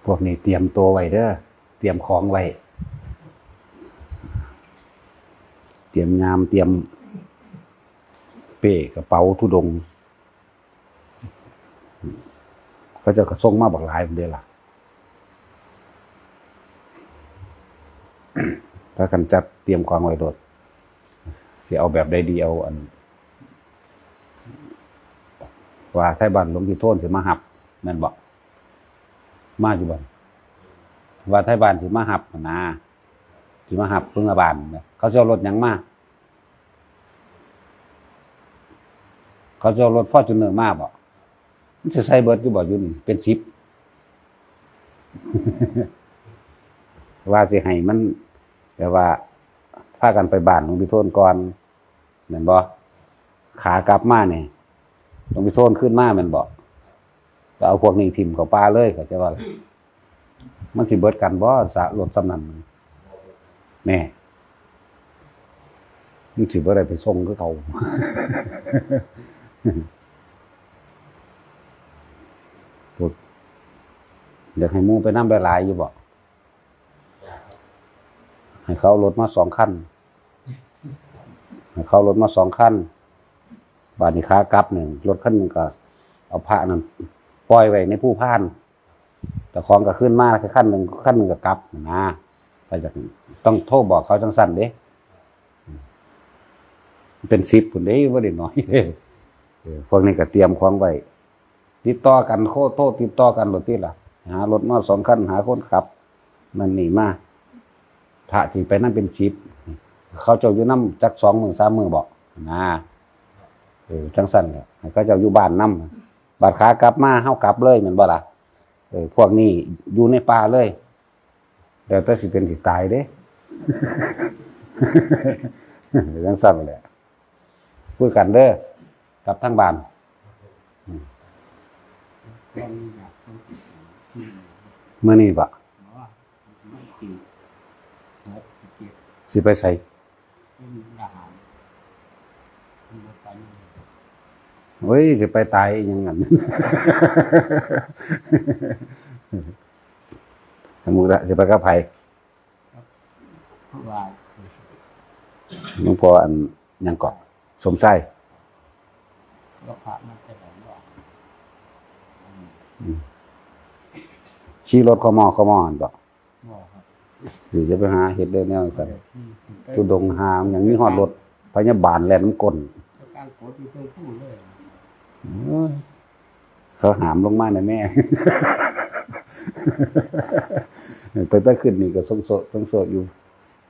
พวกนี้เตรียมตัวไว้เด้อเตรียมของไว้เตรียมงามเตรียมเป้กระเป๋าธุดงค์เขาจะกระส่งมาบักหลายเด้อล่ะถ้ากันจัดเตรียมของไว้โดดสิเอาแบบใดดีเอาอันว่าไทบ้านหลวงพี่โทนสิมาหับแม่นบ่มาอยู่บ่ว่าไทบ้านสิมาหับนะสิมาหับเพิ่งบ้านเขาจะเอารถหยังมาเขาจะเอารถ Fortuner มาบ่มันสิใส่เบิดอยู่บ่อยู่นี่เป็น10ว่าสิให้มันแต่ว่าพากันไปบ้านหลวงพี่โทนก่อนแม่นบ่ขากลับมานี่หลวงพี่โทนขึ้นมาแม่นบ่ก็เอาพวกนี้ทิ่มเข้าป่าเลยก็จะว่ามันสิเบิดกันบ่สะรถสำนั้นแน่มันสิบ่ได้ไปส่งคือเก่าเดี๋ยวให้หมู่ไปนำหลายๆอยู่บ่ให้เขารถมา2คันให้เขารถมา2คันบาดนี้ขากลับนึงรถคันนึงก็เอาพระนั่นปล่อยไว้ในภูพานแต่ของก็ขึ้นมาแค่คันนึงก็กลับนะไปจากต้องโทรบอกเขาจังซั่นเด้เป็น10พุ่นเด้บ่ได้น้อยเด้พวกนี้ก็เตรียมของไว้ติดต่อกันโทรติดต่อกันรถติล่ะหารถมา2คันหาคนขับมันนี่มาพระที่ไปนั่นเป็น10เขาเจ้าอยู่นำจัก2มื้อ3มื้อบ่นะจังซั่นแหละให้เขาเจ้าอยู่บ้านนำบัดขากลับมาเฮากลับเลยแม่นบ่ล่ะพวกนี้อยู่ในป่าเลยแล้วแต่สิเป็นสิตายเด้ จังซั่นแหละคุยกันเด้อกับทางบ้านมื้อนี้บ่สิไปไสโอ้ยสิไปตายอีหยังงั้นหมู่ละสิไปกับไผหลวงพ่ออันหยังเกาะสมไส้ก็พระมันจะไหนบ่ขี่รถขมออันบ่สิจะไปหาเฮ็ดได้แนวซั่นทุดงหามหยังมีฮอดรถพยาบาลแล่นก้นการกดอยู่เพิ่นพูดเลยเขาหามลงมาแม่แต่ขึ้นนี่ก็สงโสอยู่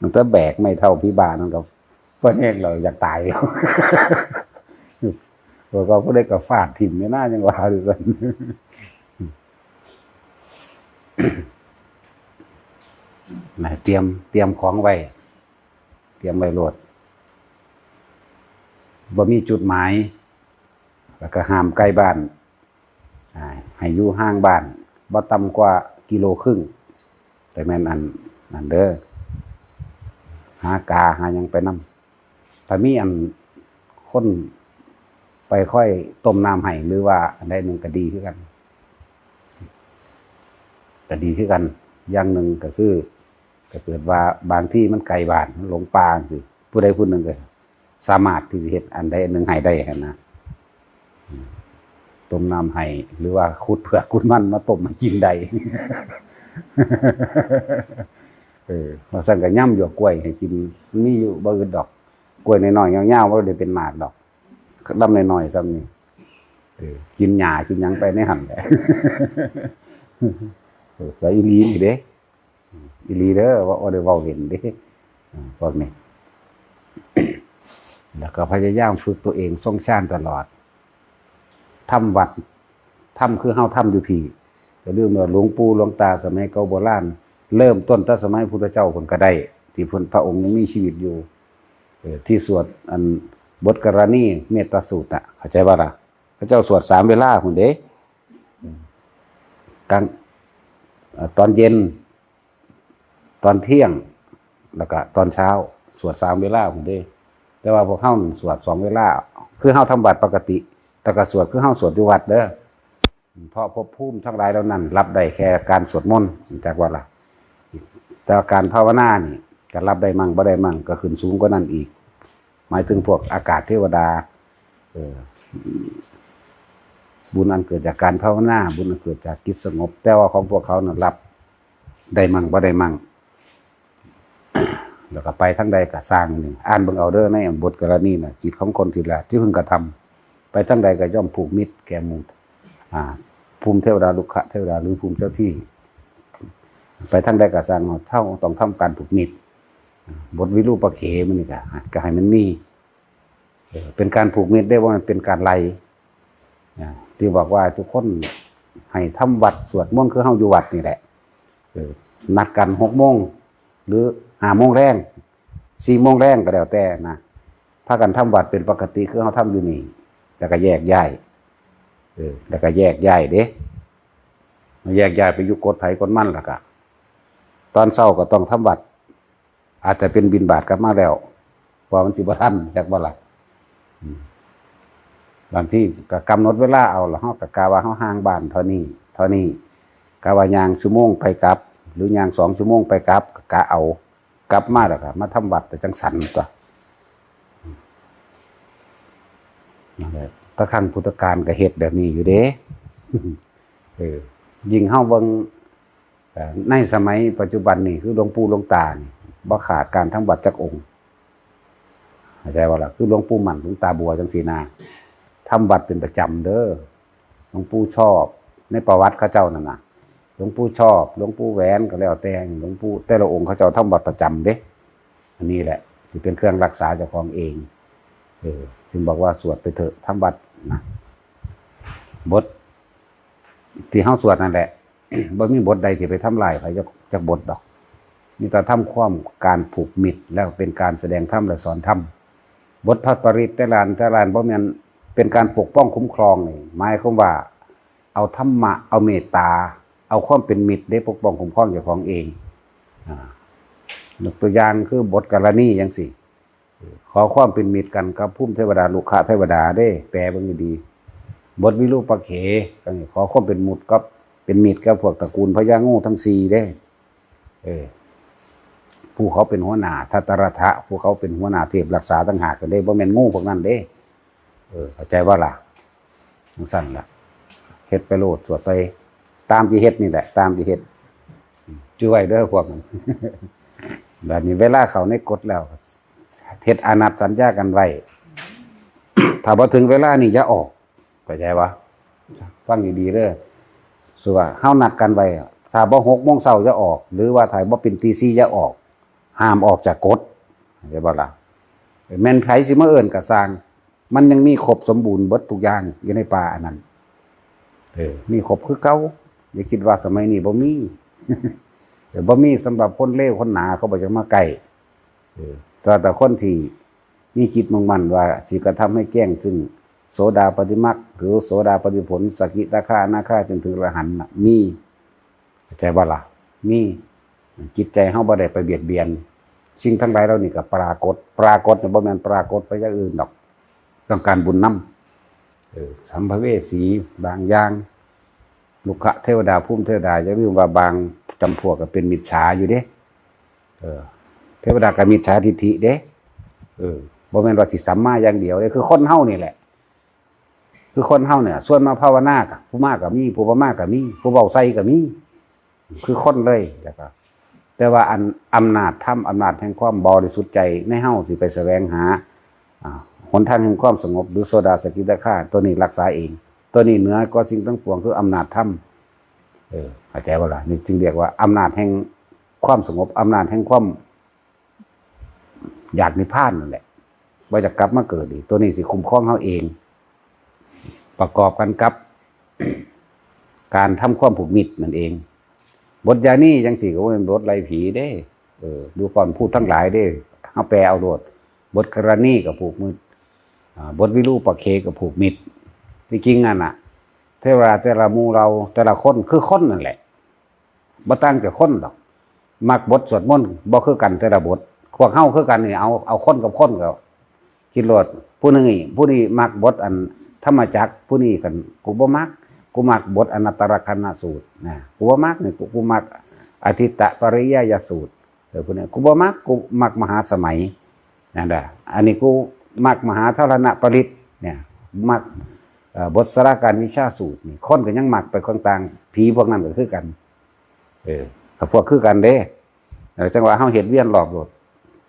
มันจะแบกไม่เท่าพี่บานั่นก็เพิ่นเองเราอยากตายแล้วแล้วก็บ่ได้ก็ฟาดถิ่มในหน้าจังว่าอยู่ซั่นน่ะเตรียมของไว้โลดบ่มีจุดหมายแล้วก็ห้ามใกล้บ้านให้อยู่ห่างบ้านบ่ต่ำกว่า1.5 กิโลแต่แม่นอันเด้อหากาหาหยังไปนำถ้ามีอันคนไปค่อยต้มน้ำให้หรือว่าอันใดนึงก็ดีคือกันอย่างหนึ่งก็คือถ้าเกิดว่าบางที่มันไกลบ้านมันหลงป่าจังซี่ผู้ใดผู้หนึ่งก็สามารถที่จะเฮ็ดอันใดอันหนึ่งให้ได้หั่นนะต้มน้ำให้หรือว่าขุดเผือกขุดมันมาต้มมากินได้ว่าซั่นก็ย่ำหยวกกล้วยให้กินมันมีอยู่บ่อื่นดอกกล้วยน้อยๆยาวๆบ่ได้เป็นหมากดอกลำน้อยๆซ้ำนี่กินหญ้ากินหยังไปในหั่นแหละก็อีหลีนี่เด้อีหลีเด้อว่าบ่ได้เว้าเล่นเด้พวกนี้แล้วก็พยายามฝึกตัวเองทรงฌานตลอดทำวัดทำคือเฮาทำอยู่พี่ก็ลืมว่าหลวงปู่หลวงตาสมัยเก่าโบราณเริ่มต้นตั้งสมัยพุทธเจ้าเพิ่นก็ได้ที่เพิ่นพระองค์ยังมีชีวิตอยู่ที่สวดอันบทกรณีเมตตาสูตรน่ะเข้าใจบ่ล่ะพระเจ้าสวด3เวลาพุ่นเด้กลางตอนเย็นตอนเที่ยงแล้วก็ตอนเช้าสวด3เวลาพุ่นเด้แต่ว่าพวกเฮาสวด2เวลาคือเฮาทำวัดปกติแต่ก็สวดคือเฮาสวดอยู่วัดเด้อ เพราะภพภูมิทั้งหลายแล้วนั้นรับได้แค่การสวดมนต์จากว่าล่ะแต่การภาวนานี่ก็รับได้มั่งบ่ได้มั่งก็ขึ้นสูงกว่านั้นอีกหมายถึงพวกอากาศเทวดาบุญอันเกิดจากการภาวนาบุญอันเกิดจากจิตสงบแต่ว่าของพวกเขานั้นรับได้มั่งบ่ได้มั่งแล้วก็ไปทั้งใดก็สร้างนี่อ่านเบิ่งเอาเด้อในบทกรณีน่ะจิตของคนสิละที่เพิ่งกระทำไปทั้งใดก็ย่อมผูกมิตรแก่หมู่ภูมิเทวดาลุกขะเทวดาหรือภูมิเจ้าที่ไปทั้งใดก็สร้างเท่าต้องทำการผูกมิตรบทวิรูปเขมันนี่ก็ให้มันมีเป็นการผูกมิตรได้ว่ามันเป็นการไล่ที่บอกว่าทุกคนให้ทำวัดสวดมนต์คือเฮาอยู่วัดนี่แหละนัดกัน6 โมงหรือ5 โมงแรง4 โมงแรงก็แล้วแต่นะพากันทำวัดเป็นปกติคือเฮาทำอยู่นี่แล้วก็แยกย้ายแล้วก็แยกย้ายเด้แยกย้ายไปอยู่กฎไผกฎมันล่ะก็ตอนเช้าก็ต้องทำวัดอาจจะเป็นบิณฑบาตกลับมาแล้วเพราะมันสิบ่ทันจักบ่ล่ะบางที่ก็กำหนดเวลาเอาล่ะเฮาก็กะว่าเฮาห่างบ้านเท่านี้กะว่าย่างชั่วโมงไปกลับหรือย่าง2 ชั่วโมงไปกลับกะเอากลับมาแล้วก็มาทำวัดแต่จังสันตัวนั่นแหละตะครั้งพุทธกาลก็เฮ็ดแบบนี้อยู่เด้ยิ่งเฮาเบิ่งในสมัยปัจจุบันนี่คือหลวงปู่หลวงตานี่บ่ขาดการทำวัดจักองค์เข้าใจบ่ล่ะคือหลวงปู่มั่นหลวงตาบัวจังซี่นะทำวัดเป็นประจำเด้อหลวงปู่ชอบในประวัติเขาเจ้านั่นน่ะหลวงปู่ชอบหลวงปู่แหวนก็แล้วแต่หลวงปู่แต่ละองค์เขาเจ้าทำวัดประจำเด้อันนี้แหละที่เป็นเครื่องรักษาเจ้าของเองจึงบอกว่าสวดไปเถอะทำวัดนะบทที่เฮาสวดนั่นแหละบ่มีบทใดที่ไปทำลายไผจักบทดอกมีแต่ทำความการผูกมิตรแล้วเป็นการแสดงธรรมและสอนธรรมบทพระปริตแต่ลานบ่แม่นเป็นการปกป้องคุ้มครองนี่หมายความว่าเอาธรรมะเอาเมตตาเอาความเป็นมิตรได้ปกป้องคุ้มครองเจ้าของเองยกตัวอย่างคือบทกรณีจังซี่ขอความเป็นมิตรกันกับภูมิเทวดาลุกขะเทวดาเด้แปลเบิ่งดีบทวิรูปเขก็ขอความเป็นมิตรกับพวกตระกูลพญางูทั้ง4เด้ผู้เขาเป็นหัวหน้าทัตตรทะผู้เขาเป็นหัวหน้าเทพรักษาต่างหากกันเด้บ่แม่นงูพวกนั้นเด้เข้าใจว่าล่ะจังซั่นล่ะเฮ็ดไปโลดสวดไปตามที่เฮ็ดนี่แหละตามที่เฮ็ดจื้อไว้เด้อพวกนั้นแบบนี้เวลาเขาในกฎแล้วเฮ็ดอานัตสัญญากันไว้ถ้าบ่ถึงเวลานี่อย่าออกเข้าใจบ่ฟังดีๆเด้อสุว่าเฮานัดกันไว้ถ้าบ่6 โมงเช้าจะออกหรือว่าถ้าบ่เป็นตี4จะออกห้ามออกจากกฎเข้าใจบ่ล่ะแม่นไผสิมาเอิ้นก็สร้างมันยังมีครบสมบูรณ์เบิดทุกอย่างอยู่ในป่าอันนั้นมีครบคือเก่าอย่าคิดว่าสมัยนี้บ่มีบ่มีสำหรับคนเลวคนหนาเขาบ่จะมาใกล้แต่คนที่มีจิตมุ่งมั่นว่าสิกระทำให้แจ้งซึ่งโสดาปัตติมรรคหรือโสดาปัตติผลสกิทาคาอนาคาจนถึงอรหันต์มีเข้าใจบ่ล่ะมีจิตใจเฮาบ่ได้ไปเบียดเบียนสิ่งทั้งหลายเหล่านี้ก็ปรากฏเนี่ยบ่แม่นปรากฏไปอย่างอื่นดอกต้องการบุญนำสัมภเวสีบางอย่างลุกขะเทวดาภูมิเทวดาอย่าลืมว่าบางจำพวกก็เป็นมิจฉาอยู่เด้เทวดาก็มิจฉาทิฏฐิเด้บ่แม่นว่าสิสัมมาอย่างเดียวเด้คือคนเฮานี่แหละคือคนเฮาเนี่ยส่วนมาภาวนาก็ผู้มาก็มีผู้บ่มาก็มีผู้เว้าใส่ก็มีคือคนเลยแล้วก็แต่ว่าอำนาจธรรมอำนาจแห่งความบริสุทธิ์ใจในเฮาสิไปแสวงหาหนทางแห่งความสงบหรือโสดาสกิทาคาตัวนี้รักษาเองตัวนี้เหนือกว่าสิ่งทั้งปวงคืออำนาจธรรมเข้าใจบ่ล่ะนี่จึงเรียกว่าอำนาจแห่งความสงบอำนาจแห่งความอยากนิพพานนั่นแหละว่าจะกลับมาเกิดอีกตัวนี้สิคุ้มครองเฮาเองประกอบกันกับ การทำความผูกมิตรนั่นเองบทยานี้จังสี่ก็เป็นบทไล่ผีเด้ดูก่อนพูดทั้งหลายเด้เฮาแปลเอาโดดบทกรณีกับผูกมิตรบทวิรูปเขกับผูกมิตรที่จริงนั่นน่ะเทวดาแต่ละหมู่เราแต่ละคนคือคนนั่นแหละบ่ต่างจากคนดอกมักบทสวดมนต์บ่คือกันแต่ละบทพวกเฮาคือกันนี่เอาคนกับคนก็คิดโลดผู้นี้มักบทอันธรรมจักรผู้นี้กันกูบ่มัก กูมักบทอนัตตลกนัสูตรนะกูบ่มักนี่กูมักอธิตตปริยยสูตรพวกนี้กูบ่มักกูมักมหาสมัยนั่นแหละอันนี้กูมักมหาธารณปริตเนี่ยมักบทสารการวิชาสูตรนี่คนก็ยังมักไปคนต่างผีพวกนั้นก็คือกันกับพวกคือกันเด้จังหวะเฮาเห็นเวียนหลอบโลด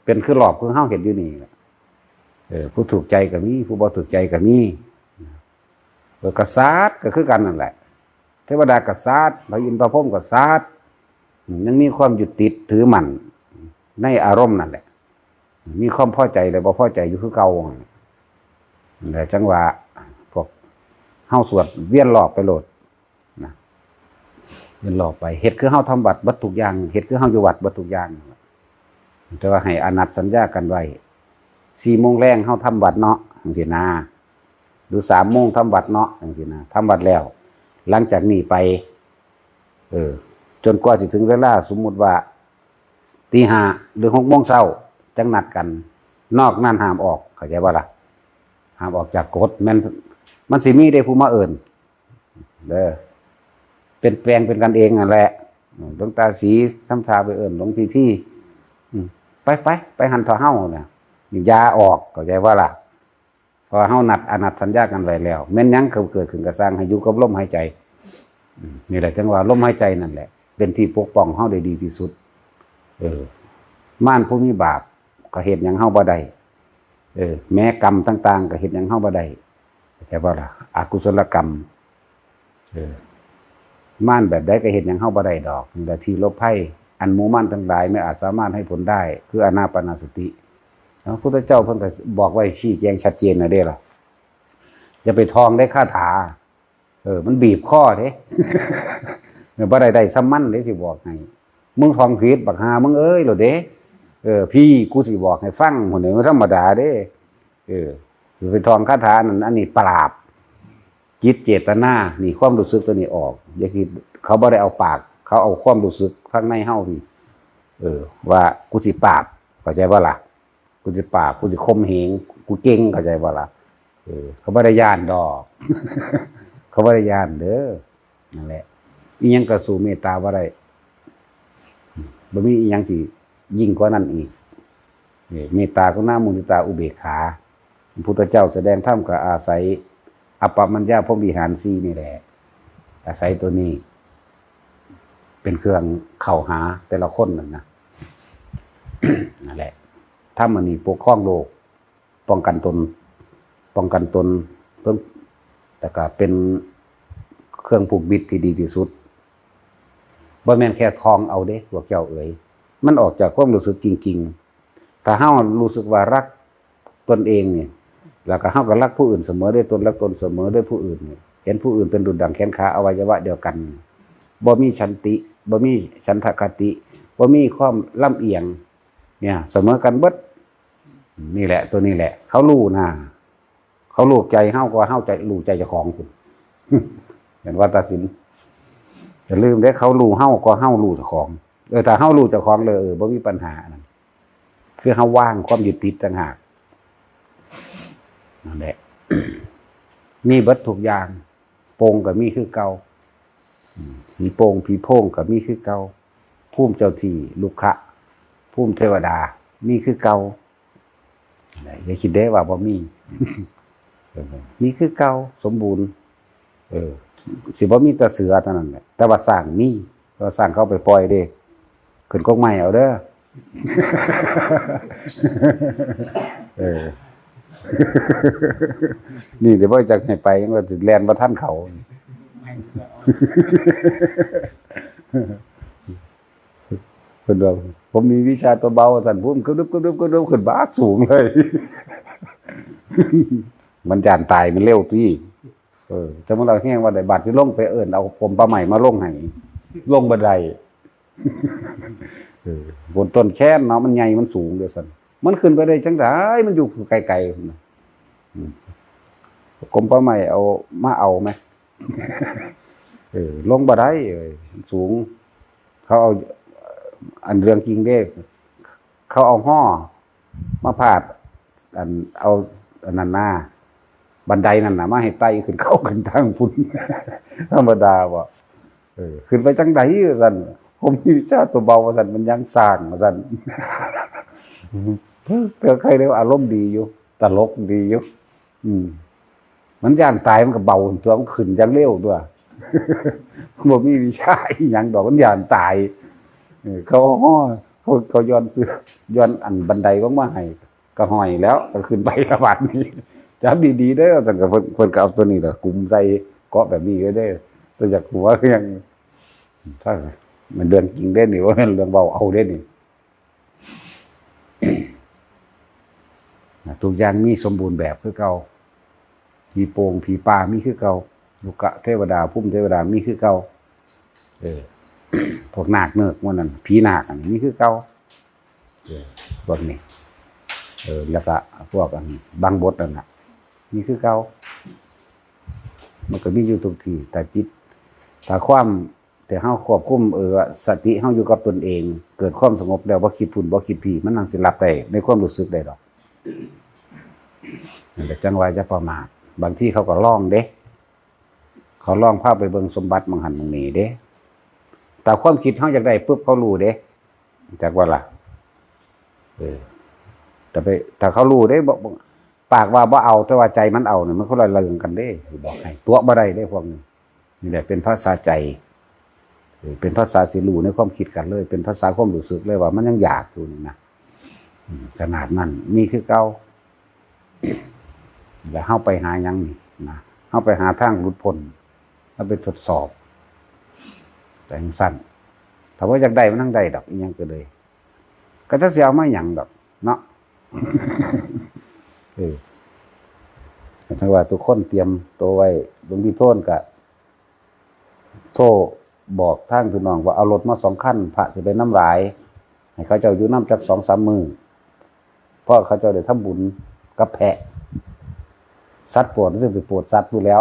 เป็นคือหลอบคือเฮาเห็นอยู่นี่ผู้ถูกใจก็มีผู้บ่ถูกใจก็มีกษัตริย์ก็คือกันนั่นแหละเทวดากษัตริย์พระอินทร์พระพรหมกษัตริย์ยังมีความยึดติดถือมั่นในอารมณ์นั่นแหละมีความพอใจเลยบ่พอใจอยู่คือเก่าแต่จังหวะพวกเฮาสวดเวียนหลอบไปโลดนะเวียนหลอบไปเฮ็ดคือเฮาทำบัตรบัตรทุกอย่างเฮ็ดคือเฮาอยู่วัดบัตรทุกอย่างแต่ว่าให้อนัตสัญญากันไว้4 โมงแรงเฮาทำบัตรเนาะจังซี่นะหรือ3 โมงทำบัตรเนาะจังซี่นะทำบัตรแล้วหลังจากนี้ไปจนกว่าสิถึงเวลาสมมุติว่าตี 5หรือ6 โมงเช้าจังนัดกันนอกนั้นห้ามออกเข้าใจบ่ล่ะห้ามออกจากกฎมันสิมีได้ผู้มาเอิ้นเด้อเป็นแปลงเป็นกันเองนั่นแหละหลวงตาศรีทำทาไปเอิ้นหลวงพี่ที่ไปหันทอเฮาเนี่ยยาออกเข้าใจว่าล่ะพอเฮานัดอนัตสัญญากันไว้แล้วแม้นยังเกิดขึ้นก็สร้างให้อยู่กับลมหายใจนี่แหละจังว่าลมหายใจนั่นแหละเป็นที่ปกป้องเฮาได้ดีที่สุดม่านผู้มีบาปก็เฮ็ดหยังเฮาบ่ได้แม้กรรมต่างๆก็เฮ็ดหยังเฮาบ่ได้เข้าใจบ่ล่ะอกุศลกรรมม่านแบบใดก็เฮ็ดหยังเฮาบ่ได้ดอกนี่แหละที่ลบภัยอันหมู่ม่านทั้งหลายไม่อาจสามารถให้ผลได้คืออานาปานสติพระพุทธเจ้าเพิ่นก็บอกไว้ชี้แจงชัดเจนนะเด้ล่ะอย่าไปทองได้คาถามันบีบคอเด้ บ่ได้ซ้ำมันเด้สิบอกให้มึงทองผิดบักหามึงเอ้ยโลดเด้พี่กูสิบอกให้ฟังพุ่นนี่มันธรรมดาเด้ไปทองคาถานั่นอันนี้ปราบจิตเจตนานี่ความรู้สึกตัวนี้ออกอย่าคิดเขาบ่ได้เอาปากเขาเอาความรู้สึกข้างในเฮานี่ว่ากูสิปราบเข้าใจบ่ล่ะกูสิปราบกูสิข่มเหงกูเก่งเข้าใจบ่ล่ะเขาบ่ได้ย่านดอก เขาบ่ได้ย่านเด้อนั่นแหละอีหยังก็สู้เมตตาบ่ได้บ่มีอีหยังสิยิ่งกว่านั้นอีกเมตตากรุณามุทิตาอุเบกขาพระพุทธเจ้าแสดงธรรมก็อาศัยอัปปมัญญาพรหมวิหาร4นี่แหละอาศัยตัวนี้เป็นเครื่องเข้าหาแต่ละคนนั่นนะ นั่นแหละธรรมอันนี้ปกครองโลกป้องกันตนเพิ่มแต่ก็เป็นเครื่องผูกมิตรที่ดีที่สุดบ่แม่นแค่ทองเอาเด้พวกเจ้าเอ๋ยมันออกจากความรู้สึกจริงๆถ้าเฮารู้สึกว่ารักตนเองเนี่ยแล้วก็เฮาก็รักผู้อื่นเสมอด้วยตนรักตนเสมอด้วยผู้อื่นเนี่ยเห็นผู้อื่นเป็นดุจดั่งแขนขาอวัยวะเดียวกันบ่มีฉันติบ่มีฉันทคติบ่มีความลำเอียงเนี่ยเสมอกันเบิดนี่แหละตัวนี้แหละเขารู้นะเขารู้ใจเฮากว่าเฮาใจรู้ใจเจ้าของคุณ เห็นว่าตัดสินอย่าลืมได้เขารู้เฮากว่าเฮารู้เจ้าของแต่เฮารู้เจ้าของเลยบ่มีปัญหานั่นคือเฮาว่างความยึดติดต่างหากนั่นแหละ มีเบิดทุกอย่างโปงก็มีคือเก่าผีโปงผีโพงก็มีคือเก่าภูมิเจ้าที่ลูกคะภูมิเทวดามีคือเก่าอย่าคิดได้ว่าบ่มี มีคือเก่าสมบูรณ์สิบ่มีแต่เสือเท่านั้นแหละแต่ว่าสร้างมีว่าสร้างเข้าไปปล่อยเด้ขึ้นกกใหม่เอาเด้อ นี่เดี๋ยวบ่จักให้ไปยังว่าสิแล่นบ่ทันเขา เพิ่นว่าผมมีวิชาตัวเบาสั่นผมกระดึบขึ้นบาดสูงเลย มันจานตายมันเร็วที่แต่เมื่อเราแห้งว่าได้บาดที่ลงไปเอิ้นเอาผมปลาใหม่มาลงให้ลงบันไดบนต้นแค้นเนาะมันใหญ่มันสูงเด้อซั่นมันขึ้นไปได้จังได๋มันอยู่ไกลๆกรมปลาใหม่เอามาเอาไหม ลงบ่ได้สูงเขาเอาอันเรื่องจริงเด้เขาเอาห่อมาพาดเอาอันนั้นหน้า บันไดนั่นน่ะมาให้ไต่ขึ้นเข้าขึ้นทางพุ่น ธรรมดาบ่ขึ้นไปจังไดซั่นผมมีวิชาตัวเบาว่าซั่นมันยังสร้างว่าซั่น เพื่อใครเรียกว่าอารมณ์ดีอยู่ตลกดีอยู่มันย่านตายมันก็เบาตัวมันขึ้นจังเร็วด้วย บ่มีวิชาอีหยังดอกมันย่านตายเขาย้อนอันบันไดลงมาให้ก็ห้อยแล้วก็ขึ้นไประบาดนี้จับดีๆเด้อซั่นก็เพิ่นก็เอาตัวนี้ล่ะกุมใส่เกาะแบบนี้ก็ได้ตัวจากหัวก็ยังถ้ามันเรื่องจริงเด้นี่ว่าเรื่องเบาเอาเด้นี่ ทุกอย่างมีสมบูรณ์แบบคือเก่าผีโป่งผีป่ามีคือเก่าลูกะเทวดาพุ่มเทวดามีคือเก่าพวกนาคเนิกมันนั่นผีนาคอันนี้มีคือเก่าพวกนี้แล้วก็พวกอันบางบทนั่นน่ะมีคือเก่ามันก็มีอยู่ทุกที่แต่จิตแต่ความแต่เฮาควบคุมสติเฮาอยู่กับตนเองเกิดความสงบแล้วบ่คิดพุ่นบ่คิดผีมันนั่งสิรับได้ในความรู้สึกได้ดอกแต่จังหวะจะประมาทบางที่เขาก็ล่องเด้เขาล่องภาพไปเบิ่งสมบัติมังหันมังนีเด้แต่ความคิดเขาอยากได้ปุ๊บเขารู้เด้จากว่าล่ะแต่เขารู้เด้บอกปากว่าบ่เอาแต่ว่าใจมันเอาเนี่ยมันคนละเรื่องกันเด้บอกให้ตัวบ่ได้เด้พวกนี้นี่แหละเป็นภาษาใจเป็นภาษาสิรู้ในความคิดกันเลยเป็นภาษาความรู้สึกเลยว่ามันยังอยากอยู่นี่นะขนาดนั้นมีคือเก่าแล้วเข้าไปหายังนี่นะเข้าไปหาทางหลุดพ้นแล้วไปทดสอบแต่ยังสั้นถ้าว่าอยากได้มันนั่งได้ดอกอีกยังก็เลยก็จะเสียไม่หยั่งดอกเนาะ ถ้าว่าทุกคนเตรียมตัวไว้หลวงพี่โทนกับโทบอกทางพี่น้องว่าเอารถมา2 คันพระจะเป็นน้ำลายให้เขาเจ้าอยู่น้ำจัก2-3 มื้อเพราะเขาเจ้าได้ทำบุญกับแพะสัตว์โปรดซึ่งไปโปรดสัตว์ดูแล้ว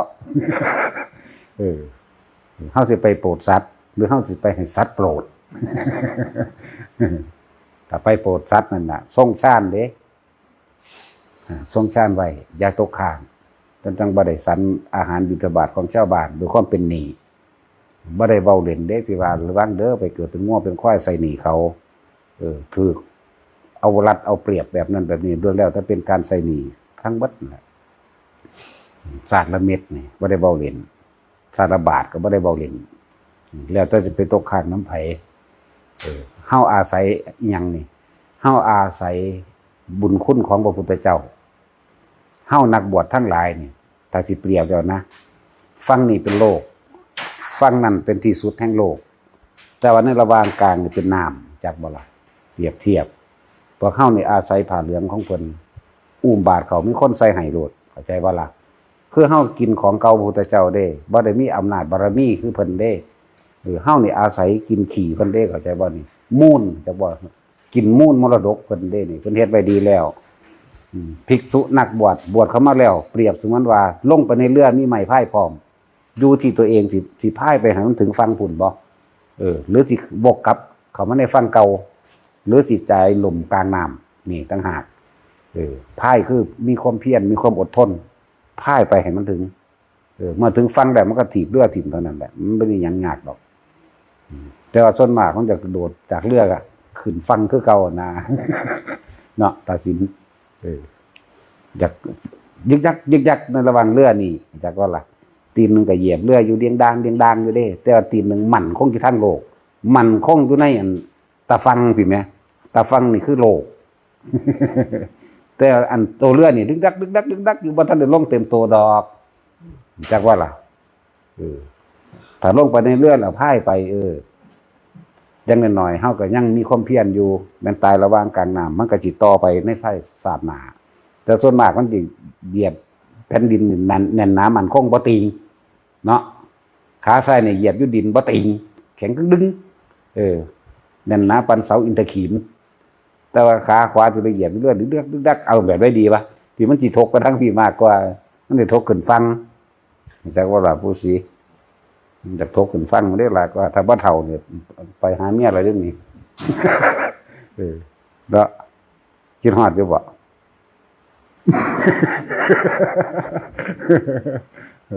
เฮาสิไปโปรดสัตว์หรือเฮาสิไปให้สัตว์โปรด ถ้าไปโปรดสัตว์นั่นน่ะทรงชาญเด้ทรงชาญไว้อย่าตกข้างจังบ่ได้สันอาหารบิณฑบาตของชาวบ้านด้วยความเป็นหนี้บ่ได้เว้าเล่นเด้ที่ว่าระวังเด้อไปเกิดเป็นงัวเป็นควายใส่หนี้เขาถูกเอารัดเอาเปรียบแบบนั้นแบบนี้ด้วยแล้วถ้าเป็นการใส่หนี้ทั้งเบิดน่ะศาสตร์ละเม็ดนี่บ่ได้เว้าเล่นศาสตร์ละบาทก็บ่ได้เว้าเล่นแล้วแต่จะไปตกข้างน้ำไผเฮาอาศัยอิหยังนี่เฮาอาศัยบุญคุณของพระพุทธเจ้าเฮานักบวชทั้งหลายนี่ถ้าสิเปรียบแล้วนะฟังนี่เป็นโลกฟังนั่นเป็นที่สุดแห่งโลกแต่ว่าในระหว่างกลางนี่เป็นน้ำจากบ่ล่ะเปรียบเทียบพวกเฮานี่อาศัยผ้าเหลืองของเพิ่นอุ้มบาตรเขามีคนใส่ให้โลดเข้าใจบ่ล่ะคือเฮากินของเก่าพระพุทธเจ้าเด้บ่ได้มีอำนาจบารมีคือเพิ่นเด้เฮานี่อาศัยกินขี้เพิ่นเด้เข้าใจบ่นี่มูลจักบ่กินมูลมรดกเพิ่นเด้นี่เพิ่นเฮ็ดไว้ดีแล้วภิกษุนักบวชเข้ามาแล้วเปรียบเสมือนว่าลงไปในเรือมีไม้พายพร้อมอยู่ที่ตัวเองสิพายไปให้มันถึงฝั่งพุ่นบ่หรือสิบกกลับเข้ามาในฝั่งเก่าหรือสิใจลมกลางน้ำนี่ต่างหากพายคือมีความเพียรมีความอดทนพายไปให้มันถึงเมื่อถึงฝั่งแล้วมันก็ถีบเรือถีบเท่านั้นแหละมันไม่ได้หยังยากดอกแต่ว่าส่วนมากมันจะโดดจากเรืออะขึ้นฝั่งคือเก่านะ เนาะตัดสินอยากยึกยักในระหว่างเรือนี่จากว่าล่ะตีนหนึ่งก็เหยียบเรืออยู่เดียงดังอยู่เด้แต่ว่าตีนหนึ่งมั่นคงอยู่ทั้งโลกมั่นคงอยู่ในอันตาฟังผิดไหมตาฟังนี่คือโลก แต่อันตัวเรือนี่ดึกดักอยู่บนท่านเดินลงเต็มตัวดอกจากว่าล่ะถ้าลงไปในเรือแล้วพายไปยังหน่อยเฮาก็ยังมีความเพียรอยู่แม้นตายระหว่างกลางน้ำมันก็จิตต่อไปในไฟศาสนาแต่ส่วนมากมันสิเหยียบแผ่นดินแน่นหนามันคงบ่ติงเนาะขาซ้ายเนี่ยเหยียบอยู่ดินบ่ติงแข็งดึงแน่นหนาปันเสาอินทขีนแต่ว่าขาขวาจะไปเหยียบเลือดดึกเอาแบบได้ดีป่ะที่มันสิทกกระทั่งพี่มากกว่ามันสิทกขึ้นฟังจากว่าล่ะผู้sĩจากทกขึ้นฟังได้ล่ะก็ถ้าบ่เฒ่าเนี่ยไปหาเมียอะไรเรื่องนี้ แล้วคิดฮอดอยู่บ่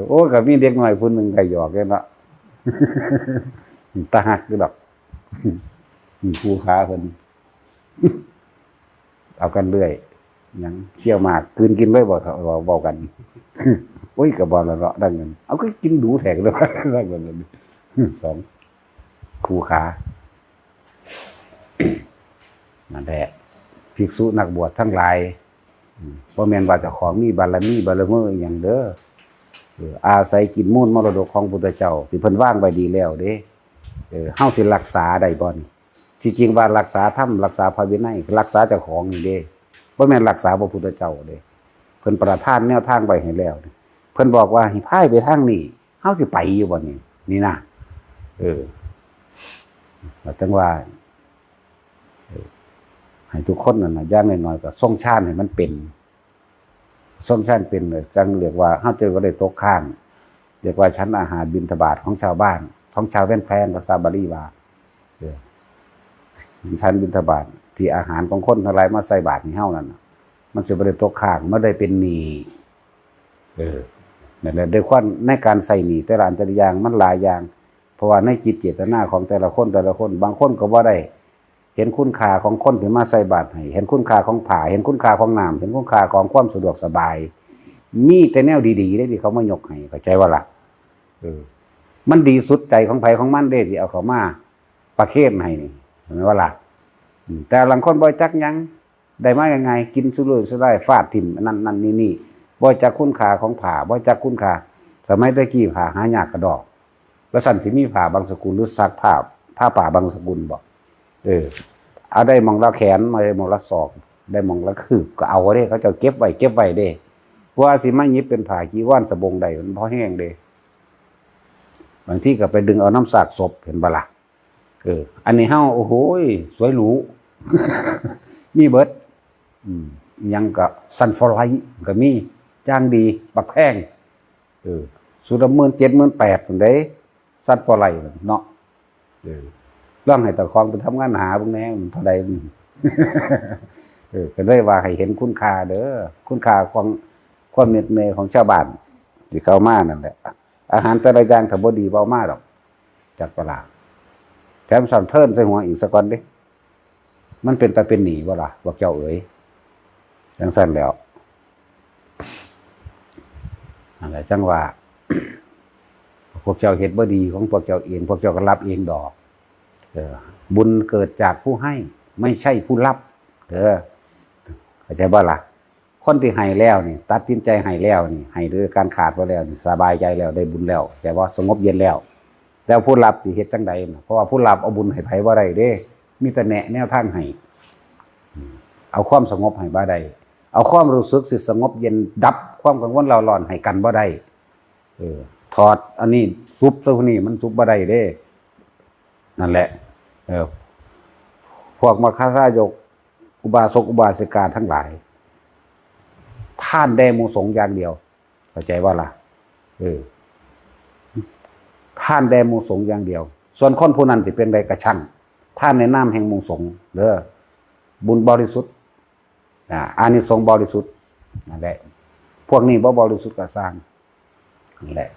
โอ้ก็มีเด็กน้อยผู้หนึงก็หยอกกันเนาะตาหักคือดอกครูขาเพิ่นเอากันเรื่อยหยังเคี่ยวหมากคืนกินไว้บ่เขาเว้ากันโอ้ยก็บ่ละเนาะดังนั้นเอาก็กินดูแท้เลยดังนั้นสองครูขานั่นแหละภิกษุนักบวชทั้งหลายบ่แม่นว่าเจ้าของมีบารมีอหยังเด้ออาศัยกินมูลมรดกของพุทธเจ้าที่เพิ่นวางไว้ดีแล้วเด้เฮาสิรักษาได้บ่นี่ที่จริงว่ารักษาธรรมรักษาพระวินัยรักษาเจ้าของนี่เด้บ่แม่นรักษาพระพุทธเจ้าเด้เพิ่นประทานแนวทางไว้ให้แล้วเพิ่นบอกว่าให้พายไปทางนี้เฮาสิไปอยู่บ่นี่นะจังว่าให้ทุกคนนั่นน่ะอย่างน้อยๆก็ทรงชาติให้มันเป็นทรงชาติเป็นจังเรียกว่าเฮาเจอก็ได้ตกข้างเรียกว่าชั้นอาหารบิณฑบาตของชาวบ้านของชาวแว่นแพนภาษาบาลีว่าชั้นบิณฑบาตที่อาหารของคนทั้งหลายมาใส่บาตรให้เฮานั่นมันสิบ่ได้ตกข้างบ่ได้เป็นหนี้นั่นแหละด้วยความในการใส่หนี้แต่ละอันแต่ละอย่างมันหลายอย่างเพราะว่าในจิตเจตนาของแต่ละคนบางคนก็บ่ได้เห็นคุณค่าของคนที่มาใส่บาตรให้เห็นคุณค่าของผ้าเห็นคุณค่าของน้ำเห็นคุณค่าของความสะดวกสบายมีแต่แนวดีๆได้ที่เขามายกให้เข้าใจว่าล่ะมันดีสุดใจของไผของมันเด้ที่เอาเขามาประเคนให้นี่เห็นไหมว่าล่ะแต่บางคนบ่จักหยังได้มายังไงกินสุรุ่ยสุร่ายฟาดถิ่มนั่นนี่บ่จักคุณค่าของผ้าบ่จักคุณค่าสมัยตะกี้ผ้าหายากกระดอกแล้วสั่นที่มีผ้าบางสกุลหรือซักผ้าป่าบางสกุลบ่เอาได้มองละแขนมาได้มองละศอกได้มองละคืบก็เอาเด้เขาจะเก็บไว้เด้ว่าสิมายิบเป็นผ้าจีวรสบงใดมันพอแห้งเด้บางที่ก็ไปดึงเอาน้ำสากศพเห็นบ่ล่ะอันนี้เฮาโอ้โหสวยหรูมีเบิดยังก็ซันฟอร์ไลท์ก็มีจ้างดีบักแพงสุดละ17,000-18,000พุ่นเด้ซันฟอร์ไลท์เนาะร่างให้ตะคองไปทำงานหาพวกนี้มันเท่าใดก็เลยว่าให้เห็นคุณค่าเด้อคุณค่าของความเหน็ดเหนื่อยของชาวบ้านที่เข้ามานั่นแหละอาหารแต่ละอย่างถ้าบ่ดีบ่เอามาดอกจักปลาแถมสั่นเทินใส่หัวอีกสักก่อนดิมันเป็นตาเป็นหนีบ่ล่ะบอกเจ้าเอ๋ยจังสั่นแล้วอะไรจังว่าพวกเจ้าเฮ็ดบ่ดีของพวกเจ้าเองพวกเจ้าก็รับเองดอกบุญเกิดจากผู้ให้ไม่ใช่ผู้รับเข้าใจบ่ล่ะคนที่ให้แล้วนี่ตัดสินใจให้แล้วนี่ให้ด้วยการขาดไปแล้วสบายใจแล้วได้บุญแล้วแต่ว่าสงบเย็นแล้วแต่ผู้รับสิเฮ็ดจังใดเพราะว่าผู้รับเอาบุญให้ไผบ่ได้เด้มีแต่แนวทางให้เอาความสงบให้บ่ได้เอาความรู้สึกสิสงบเย็นดับความกังวลเร่าร้อนให้กันบ่ได้ถอดอันนี้ซุบซะคนนี้มันซุบบ่ได้เด้นั่นแหละพวกมคทายกอุบาสกอุบาสิกาทั้งหลายท่านแด่หมู่สงฆ์อย่างเดียวเข้าใจว่าล่ะท่านแด่หมู่สงฆ์อย่างเดียวส่วนคนผู้นั้นสิเป็นใดกระชั่งท่านในนามแห่งหมู่สงฆ์เด้อบุญบริสุทธิ์อานิสงส์บริสุทธิ์นั่นแหละพวกนี้บ่บริสุทธิ์ก็สร้างนั่นแหละ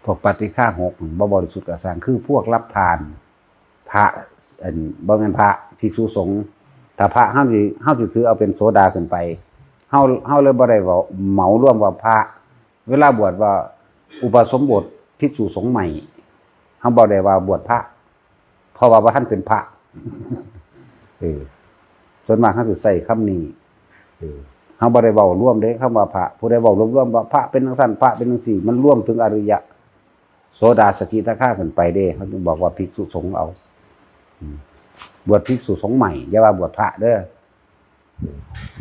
พวกปฏิฆาหกบ่บริสุทธิ์ก็สร้างคือพวกรับทานพระบ่แม่นพระภิกษุสงฆ์ถ้าพระเฮาสิถือเอาเป็นโสดาขึ้นไปเฮาเลยบ่ได้ว่าเหมารวมว่าพระเวลาบวชว่าอุปสมบทภิกษุสงฆ์ใหม่เฮาบ่ได้ว่าบวชพระเพราะว่าท่านเป็นพระส่วนมากเฮาสิใส่คำนี้เฮาบ่ได้เว้ารวมเด้คำว่าพระผู้ใดเว้ารวมๆว่าพระเป็นจังซั่นพระเป็นจังซี่มันรวมถึงอริยะโสดาสกิทาคาขึ้นไปเด้เขาบอกว่าภิกษุสงฆ์เอาบวชภิกษุสงฆ์ใหม่อย่าว่าบวชพระเด้อ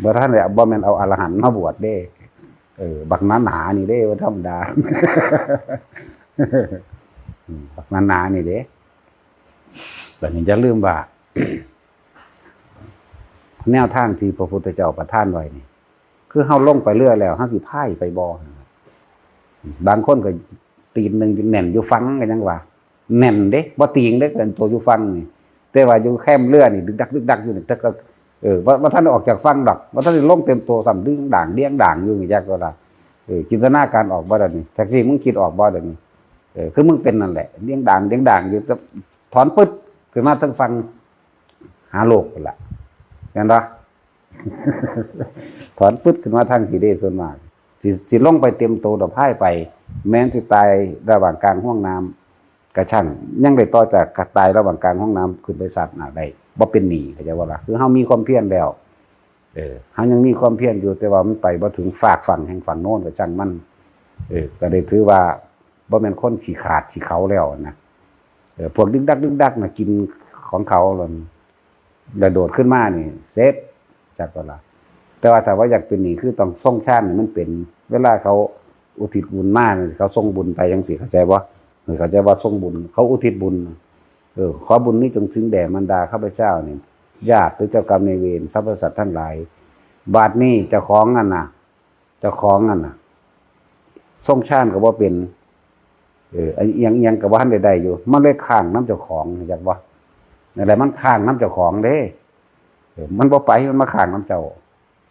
บ่ท่านเนี่ยบ่แม่นเอาอรหันต์มาบวชเด้บักหนาๆนี่เด้ว่าธรรมดาบักหนาๆนี่เด้แต่นี่จะลืมว่าแนวทางที่พระพุทธเจ้าประทานไว้นี่คือเฮาลงไปเรื่อยแล้วเฮาสิพายไปบ่บางคนก็ตีนนึงแน่นอยู่ฟังกันจังว่าแน่นเด้บ่ตีงเด้เกินตัวอยู่ฟังนี่แต่ว่าอยู่แคมเรือนี่ดึกดักอยู่นี่แต่ก็ ว่าท่านออกจากฟังดอกว่าท่านลงเต็มตัวสั่นดึงด่างเลี้ยงด่างอยู่อย่างแยกก็ได้จินตนาการออกบ่ได้นี่แท็กซี่มึงคิดออกบ่ได้นี่คือมึงเป็นนั่นแหละเลี้ยงด่างอยู่ถอนปึ๊ดขึ้นมาทั้งฟังหาโลกละเห็นปะ ถอนปึ๊ดขึ้นมาทางกี่เดส่วนมากสิลงไปเต็มตัวดอกไผ่ไปแม้นสิตายระหว่างกลางห้องน้ำกระช่างยังได้ต่อจากกระตายระหว่างกลางห้องน้ำขึ้นไปสัตว์หนักได้บ่เป็นหนีเข้าใจว่าล่ะคือเฮามีความเพียรแล้วเฮายังมีความเพียรอยู่แต่ว่ามันไปบ่ถึงฝากฝั่งแห่งฝั่งโน้นกระช่างมันก็ได้ถือว่าบ่แม่นคนขี้ขาดขี้เขาแล้วนะพวกดึกดักน่ะกินของเขาแล้วโดดขึ้นมานี่เซฟจักว่าล่ะแต่ว่าถ้าว่าอยากเป็นหนี้คือต้องส่งชาติมันเป็นเวลาเขาอุทิศบุญมากเขาส่งบุญไปจังซี่เข้าใจบ่เข้าใจว่าส่งบุญเขาอุทิศบุญขอบุญนี้จงถึงแด่มารดาข้าพเจ้านี่ญาติหรือเจ้ากรรมนายเวรสรรพสัตว์ทั้งหลายบาดนี้เจ้าของนั่นน่ะส่งชาติก็บ่เป็นเอียงกับว่าท่านใดๆอยู่มันเลยข้างน้ำเจ้าของอยากว่าอะไรมันข้างน้ำเจ้าของเด้มันบ่ไปมันมาข้างน้ำเจ้า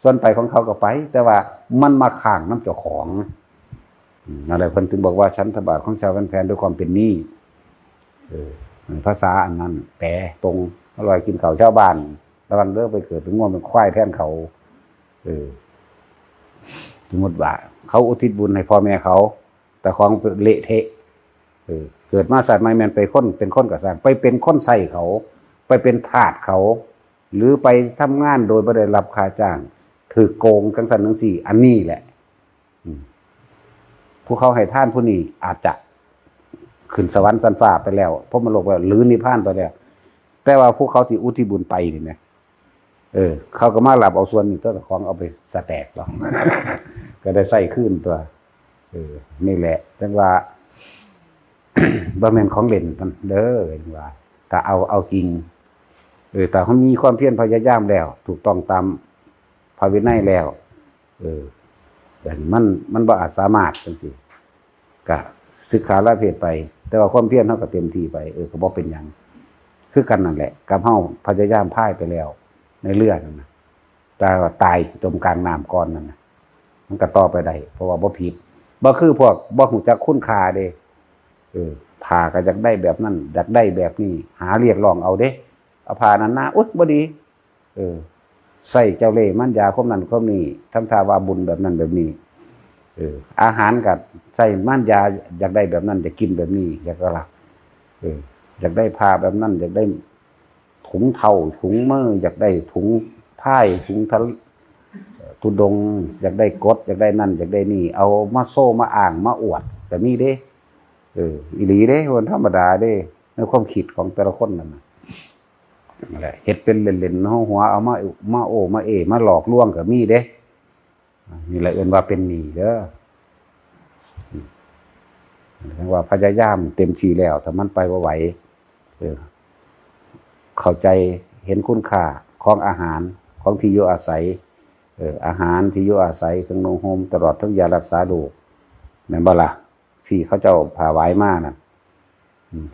ส่วนไปของเขาก็ไปแต่ว่ามันมาข้างน้ำเจ้าของอะไรเพิ่นถึงบอกว่าชั้นทบาทของชาวแผ่นด้วยความเป็นหนี้ภาษาอันนั้นแต่ตรงอร่อยกินข้าวชาวบ้านระวังเด้อไปเกิดเป็นง่วงเป็นควายแทนเขาสมมติว่าเขาอุทิศบุญให้พ่อแม่เขาแต่ของเละเทะเกิดมาสัตว์ไม่แมนเป็นคนกับสัตว์ไปเป็นคนใส่เขาไปเป็นทาสเขาหรือไปทำงานโดยไม่ได้รับค่าจ้างถือโกงทั้งสันทั้งสี่อันนี้แหละผู้เขาให้ท่านผู้นี้อาจจะขึ้นสวรรค์สันฟ้าไปแล้วพรหมโลกไปหรือนิพพานไปแล้วแต่ว่าผู้เขาที่อุทิศบุญไปนี่นะเขาก็มาหลับเอาส่วนนี้ตัวของเอาไปสแตกหรอก ก็ได้ใส่ขึ้นตัวนี่แหละจังว่า บ่แม่นของเล่นมันเด้อว่าแต่เอาจริงแต่เขามีความเพียรพยายามแล้วถูกต้องตามพระวินัยแล้วแต่มันบ่อาจสามารถจังซี่ก็ศึกษาละเพศไปแต่ว่าความเพียรเฮาก็เต็มที่ไปก็บ่เป็นหยังคือกันนั่นแหละกับเฮาพยายามพ่ายไปแล้วในเรือนั่นน่ะแต่ว่าตายจมกลางน้ำก่อนนั่นน่ะมันก็ต่อไปได้เพราะว่าบ่ผิดบ่คือพวกบ่ฮู้จักคุณค่าเด้ผ่าก็อยากได้แบบนั้นอยากได้แบบนี้หาเรียกร้องเอาเด้เอาผ่านั้นนะอุ๊ยบ่ดีใส่เจ้าเล่ห์มันยาคมนั้นคมนี้ทำท่าว่าบุญแบบนั้นแบบนี้อาหารกับใส่มันยาอยากได้แบบนั้นอยากกินแบบนี้อยากอะไรอยากได้ผ้าแบบนั้นอยากได้ถุงเท่าถุงมืออยากได้ถุงผ้าถุงตุดงอยากได้กดอยากได้นั่นอยากได้นี่เอามาโซ่มาอ่างมาอวดแต่นี่เด้อีหลีเด้คนธรรมดาเด้ในความคิดของแต่ละคนนั่นน่ะอะไรเฮ็ดเป็นเล่นๆหัวเอามาโอมามาหลอกลวงก็มีเด้นี่แหละเอิ้นว่าเป็นหนี้เด้อแปลว่าพยายามเต็มที่แล้วถ้ามันไปบ่ไหวเข้าใจเห็นคุณค่าของอาหารของที่อยู่อาศัยอาหารที่อยู่อาศัยเครื่องนุ่งห่มตลอดทั้งยารักษาโรคแม่นบ่ล่ะที่เขาเจ้าผ่าไว้มาน่ะ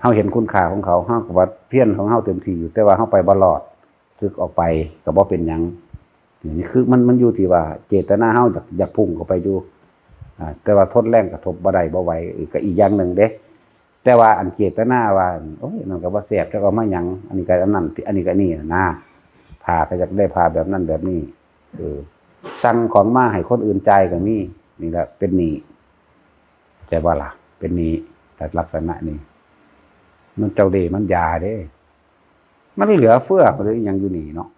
เฮาเห็นคุณค่าของเขาเฮาก็ว่าเพียรของเฮาเต็มที่อยู่แต่ว่าเฮาไปบ่รอดสึกออกไปก็บ่เป็นหยังนี่คือมันอยู่ที่ว่าเจตนาเฮาอยากพุ่งเข้าไปอยู่แต่ว่าทนแรงกระทบบ่ได้บ่ไหวก็อีกอย่างนึงเด้แต่ว่าอันเจตนาว่าโอ้ยมันก็บ่แซ่บแล้วก็มาหยังอันนี้ก็อันนั้นอันนี้ก็นี่นะผ่าก็อยากได้ผ่าแบบนั้นแบบนี้สั่งของมาให้คนอื่นจ่ายก็มีนี่แหละเป็นหนี้ใจบ่ล่ะเป็นหนี้แต่ลักษณะนี้มันเจ้าเล่ห์มันยาเด้มันเหลือเฟือหรือยังอยู่นี่เนาะ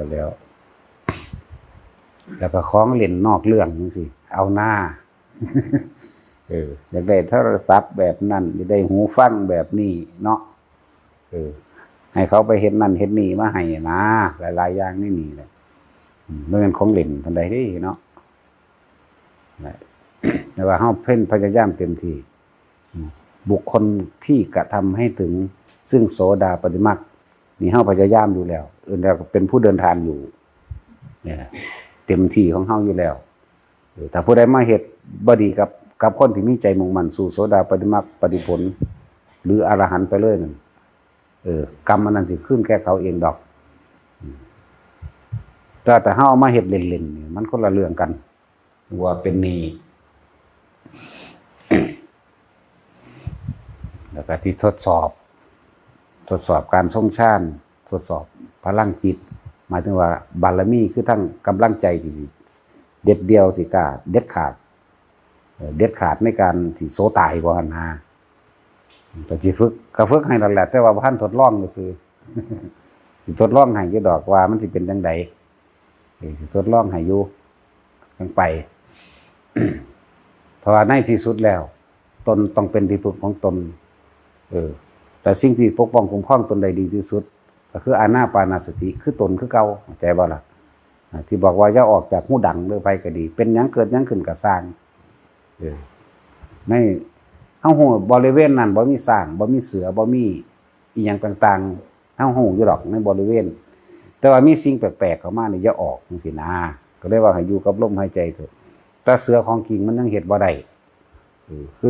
แล้วก็ของเล่นนอกเรื่องจังซี่เอาหน้าอยากได้โทรศัพท์แบบนั้นอยากได้หูฟังแบบนี้เนาะให้เขาไปเฮ็ดนั่นเฮ็ดนี่มาให้นะหลายๆอย่างนี่แหละมันเป็นของเล่นปานใดเด้เนาะแต่ว่าเฮาเพ่นพยายามเต็มที่บุคคลที่กระทำให้ถึงซึ่งโสดาปฏิมรรคนี่เฮาพยายามอยู่แล้วแล้วก็เป็นผู้เดินทางอยู่เนี่ยเต็มที่ของเฮาอยู่แล้วถ้าผู้ใดมาเฮ็ดบ่ดีกับคนที่มีใจมุ่งมั่นสู่โสดาปฏิมรรคปฏิผลหรืออรหันต์ไปเลยนั่น กรรมอันนั้นสิขึ้นแก่เขาเองดอกแต่เฮาเอามาเฮ็ดเล่นๆนี่มันคนละเรื่องกันว่าเป็นหนี้แล้วก็ที่ทดสอบการทรงฌานทดสอบพลังจิตหมายถึงว่าบารมีคือทั้งกำลังใจที่เด็ดเดียวสิกล้าเด็ดขาดในการที่โสตายบ่หั่นนะแต่สิฝึกให้นั่นแหละแต่ว่าบ่ทันทดลองก็คือสิทดลองให้อยู่ดอกว่ามันสิเป็นจังไดสิทดลองให้อยู่จังไป เพราะว่าในที่สุดแล้วตนต้องเป็นที่พึ่งของตนแต่สิ่งที่ปกป้องคุ้มครองตนได้ดีที่สุดก็คืออานาปานสติคือตนคือเก่าเข้าใจบ่ล่ะที่บอกว่าอย่าออกจากหูดังหรือไปก็ดีเป็นหยังเกิดหยังขึ้นก็สร้างในเฮาฮู้บริเวณนั้นบ่มีสร้างบ่มีเสือบ่มีอีหยังต่างๆเฮาฮู้อยู่ดอกในบริเวณแต่ว่ามีสิ่งแปลกๆเข้ามานี่อย่าออกจังซี่นะก็เลยว่าให้อยู่กับลมหายใจเถอะแต่เสือของจริงมันยังเฮ็ดบ่ได้คื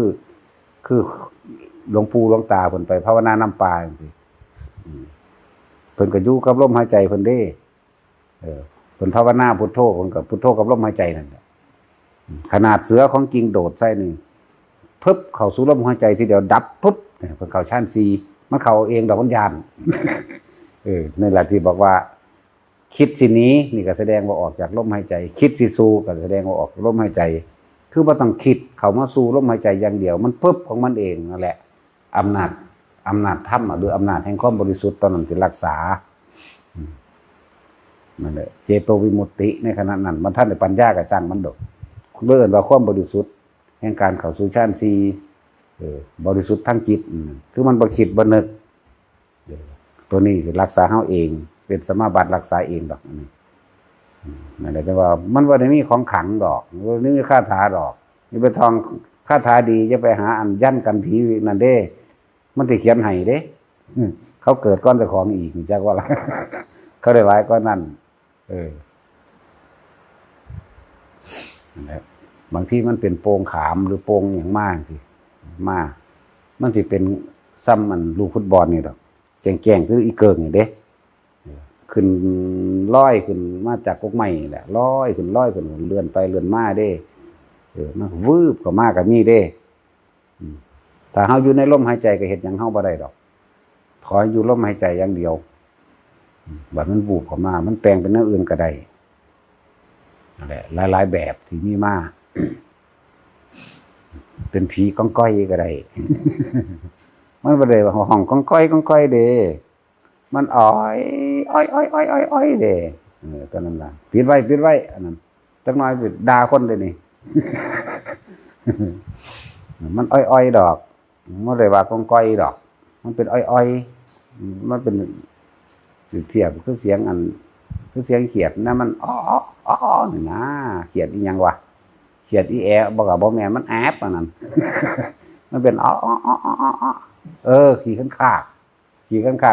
อหลวงปู่หลวงตาเพิ่นไปภาวนาน้ำปลาจังซี่เพิ่นก็อยู่กับลมหายใจเพิ่นเด้เพิ่นภาวนาพุทโธเพิ่นก็พุทโธกับลมหายใจนั่นแหละขนาดเสือของจริงโดดใส่นี่ปึ๊บเข้าสู่ลมหายใจทีเดียวดับปึ๊บเพิ่นเข้าฌาน4มันเข้าเองดอกมันญาณนี่แหละที่บอกว่าคิดสิหนีนี่ก็แสดงว่าออกจากลมหายใจคิดสิสู้ก็แสดงว่าออกจากลมหายใจคือบ่ต้องคิดเข้ามาสู่ลมหายใจอย่างเดียวมันปึ๊บของมันเองนั่นแหละอำนาจธรรมหรืออำนาจแห่งความบริสุทธิ์ตอนนั้นสิรักษานั่นแหละเจโตวิมุตติในขณะนั้นมันท่านในปัญญาก็สร้างมันดอกเลื่อนว่าความบริสุทธิ์แห่งการเข้าสู่ฌาน4บริสุทธิ์ทั้งจิตคือมันบ่คิดบ่นึกตัวนี้สิรักษาเฮาเองเป็นสมาบัติรักษาเองดอกนี่นั่นแหละแต่ว่ามันบ่ได้มีของขลังดอกบ่ได้มีคาถาดอกนี่ไปท่องคาถาดีจะไปหาอันยันกันผีนั่นเด้มันสิเขียนให้เด้เขาเกิดก้อนเจ้าของอีกนี่จักว่าล่ะเขาได้หลายก้อนนั่นนั่นแหละบางทีมันเป็นโปงขามหรือโปงอย่างมากสิมามันสิเป็นซ้ำมันลูกฟุตบอลนี่ดอกแจ้งคืออีเกิงนี่เด้ขึ้นลอยขึ้นมาจากกกไม้นี่แหละลอยขึ้นเลื่อนไปเลื่อนมาเด้มันวืบก็มาก็มีเด้ถ้าเฮาอยู่ในลมหายใจก็เฮ็ดหยังเฮาบ่ได้ดอกขออยู่ลมหายใจอย่างเดียวบัดมันวูบเข้ามามันแปลงเป็นอย่างอื่นก็ได้นั่นแหละหลายๆแบบที่มีมาเป็นผีก้องก้อยก็ได้มันบ่ได้ว่าห้องก้องก้อยเด้มันอ้อยเด้ตอนนั้นล่ะปิดไว้อันนั้นจักหน่อยสิด่าคนเลยนี่ มันอ้อยดอกมันเลยว่าก้องก้อยดอกมันเป็นอ้อยมันเป็นเทียบคือเสียงอันคือเสียงเขียดนะมันนี่นะเขียดอีหยังวะเขียดอีแอบอกกับบ่แม่นมันแอบอันนั้น มันเป็นขี่ขันขา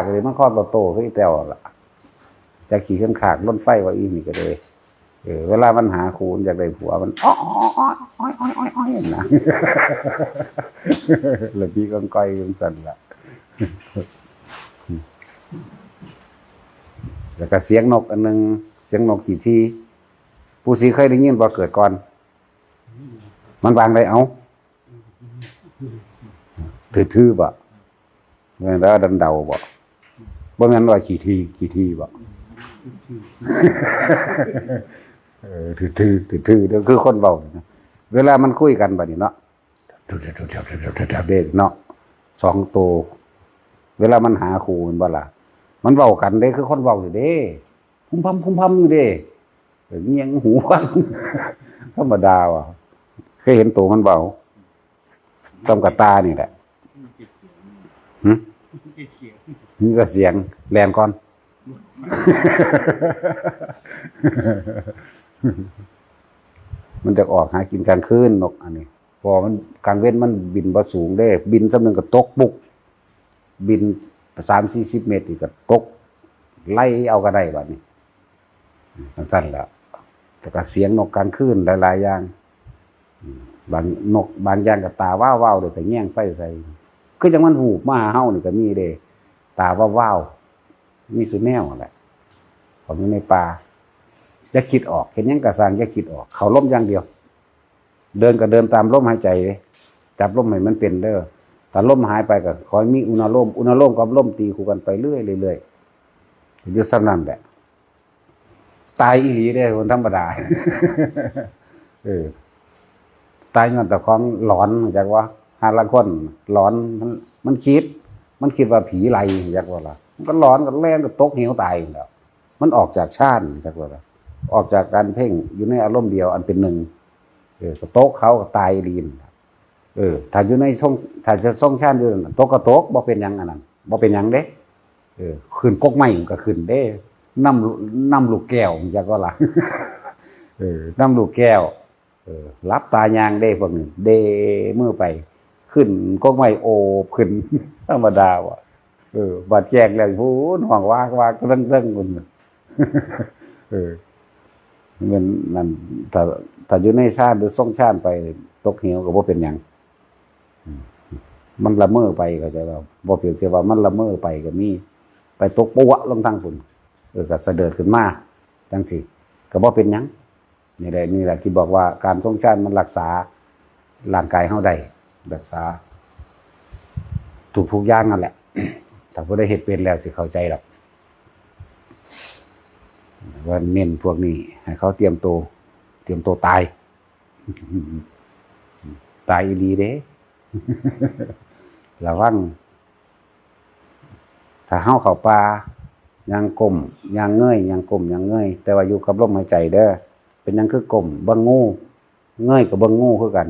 กเลยมันคอดโตคืออีแต้วล่ะจะขี่ขันขากล้นไฟว่าอีนี่ก็เลยเวลามันหาคูณอยากได้ผัวมันอ้อยนะแล้วพี่ก้องก้อยมันสั่นล่ะแล้วก็เสียงนกอันนึงเสียงนกกี่ที่ผู้สีเคยได้ยินบ่เกิดก่อนมันวางได้เอาทื่อบ่แม่นแล้วดันเดาบ่แม่นว่ากี่ที่บ่ทื่อเด้อคือคนเว้าเวลามันคุยกันบัดนี้เนาะเด้เนาะ2ตัวเวลามันหาคู่มันบ่ล่ะมันเว้ากันเด้คือคนเว้าอยู่เด้พุ่มพำอยู่เด้เงียงหูฟังธรรมดาว่ะเคยเห็นตัวมันเว้าซ้ำกับตานี่แหละนี่ก็เสียงแลนก่อนมันจะออกหากินกลางคืนนกอันนี้พอมันกลางเว้นมันบินบ่สูงเด้บินซำนึงก็ตกปุกบิน30-40 เมตรนี่ก็ตกไล่เอาก็ได้บัดนี้สั้นๆแล้วแต่ก็เสียงนกกลางคืนหลายๆอย่างบางนกบางอย่างก็ตาว้าวๆเด้แต่แง่งไฟใส่คือจังมันหูบมาหาเฮานี่ก็มีเด้ต ตาว้าวๆมีสุแนวแหละผมอยู่ในป่าอย่าคิดออกเห็นหยังกระสร้างอย่าคิดออกเขาล้มอย่างเดียว เดินก็เดินตามลมหายใจเลยจับลมให้มันเป็นเด้อถ้าลมหายไปก็ขอให้มีอุณโลมกับลมตีคู่กันไปเรื่อยๆอยู่ซ้ำนั่นแหละตายอีหลีได้คนธรรมดา ตายย้อนแต่ของหลอนจากว่าหาละคนหลอนมันคิดว่าผีไล่จากว่าล่ะมันก็หลอนก็แล่นก็ตกเหวตายแล้วมันออกจากชาติจากว่าล่ะออกจากการเพ่งอยู่ในอารมณ์เดียวอันเป็นหนึ่งก็โต๊ะเขาก็ตายลีนถ้าอยู่ในช่องถ้าจะช่องชาติอยู่โต๊ะก็โต๊ะบ่เป็นหยังอันนั้นบ่เป็นหยังเด้ขึ้นกกไม้ก็ขึ้นเด้น้ำลูกแก้วจากว่าล่ะน้ำลูกแก้วรับตายางเด้พวกนี้เดมือไปขึ้นก็ไม่โอบขึ้นธรรมดาว่ะบาดแจกแล้วพูนห่วงว่าเรื่องมันเหมือนนั่นถ้าอยู่ในชาติหรือส่งชาติไปตกเหวก็บ่เป็นหยังมันละเมอไปก็จะว่าบ่เปรียบเทียบว่ามันละเมอไปก็มีไปตกปวะลงทางฝุ่นก็เสด็จขึ้นมาจังสิก็บ่เป็นหยังนี่แหละที่บอกว่าการทรงชาติมันรักษาร่างกายเฮาได้รักษาทุกอย่างนั่นแหละ ถ้าผู้ได้เฮ็ดเป็นแล้วสิเข้าใจหรอกว่าเน้นพวกนี้ให้เขาเตรียมตัวตายตายอีหลีเด้ ระวังถ้าเฮาเข้าป่ายังก้มยังเงยยังก้มยังเงยแต่ว่าอยู่กับลมหายใจเด้อเป็นยังคือกลมเบิ่งงูเงยกับเบิ่งงูคือกัน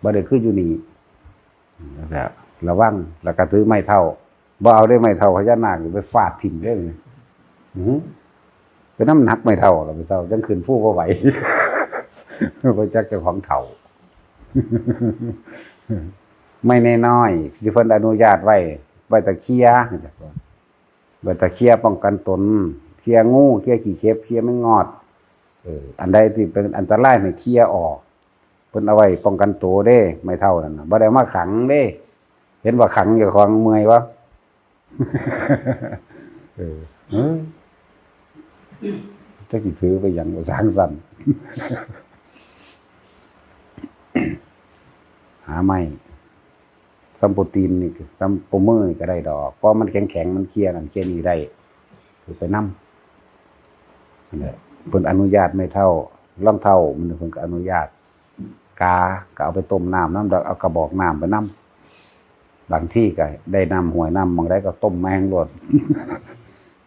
บ่ได้คืออยู่นี่นะครับระวังแล้วก็ถือไม้เท่าบ่เอาได้ไม้เท่าพญานาคไปฟาดถิ่มได้เลยเป็นน้ำหนักไม้เท่าเราไปเท่าจังคืนผู้บ่ไหวบ่จักเจ้าของเท่าไม่แน่น้อยสิเพิ่นอนุญาตไว้ตะเคียจักว่าไว้ตะเคียป้องกันตนเคียงูเคียขี้เข็บเคียไม่งอดอันใดที่เป็นอันตรายให้เคลียร์ออกเพิ่นเอาไว้ป้องกันตัวเด้ไม่เท่านั้นน่ะบ่ได้มาขังเด้เห็นว่าขังอยู่ของเมื่อยวะจะสิถือไปหยังบ่สร้างสรรค์หาไม้ซัมโปรตีนนี่ซัมโปรเมอร์ก็ได้ดอกเพราะมันแข็งมันเคลียร์นั่นเคลียร์นี่ได้คือไปนำนั่นแหละเพิ่นอนุญาตไม่เท่ารองเท่ามันเพิ่นก็อนุญาตกาก็เอาไปต้มน้ำดอกเอากระบอกน้ำไปน้ำบางที่ก็ได้น้ำห้วยน้ำบางได้ก็ต้มแมงรด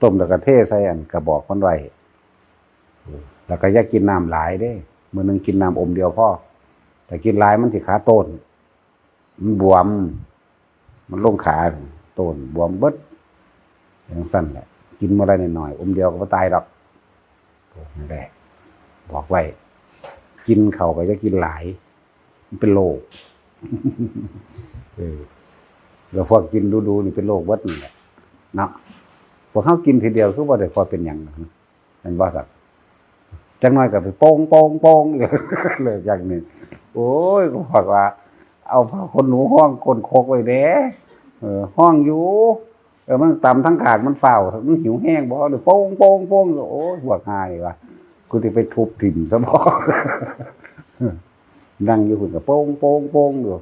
ต้มแล้วก็เทใส่อันกระบอกมันไว้แล้วก็อย่ากินน้ำหลายเด้มื้อนึงกินน้ำอมเดียวพอแต่กินหลายมันสิขาต้นมันบวมมันลงขาต้นบวมเบิดอย่างสั้นแหละกินมื้อละหน่อยๆอมเดียวก็บ่ตายดอกนั่นแหละบอกไว้กินเขาก็จะกินหลายมันเป็นโรคแล้วพวกกินดูนี่เป็นโรคเบิดนี่แหละเนาะพวกเขากินทีเดียวคือบ่ได้พอเป็นหยังนั่นบ่สักจังน้อยก็ไปโป้งเลยอย่างนี้โอ้ยก็บอกว่าเอาผ้าขนหนูห้องคนโคกไว้เด้ห้องอยู่มันต่ำทั้งขากมันเฝ้ามันหิวแห้งบ่หรือโป้งโอ้ยหัวหายว่ะกูจะไปทุบถิ่นซะบ่นั่งอยู่หุ่นกับโป้งอยู่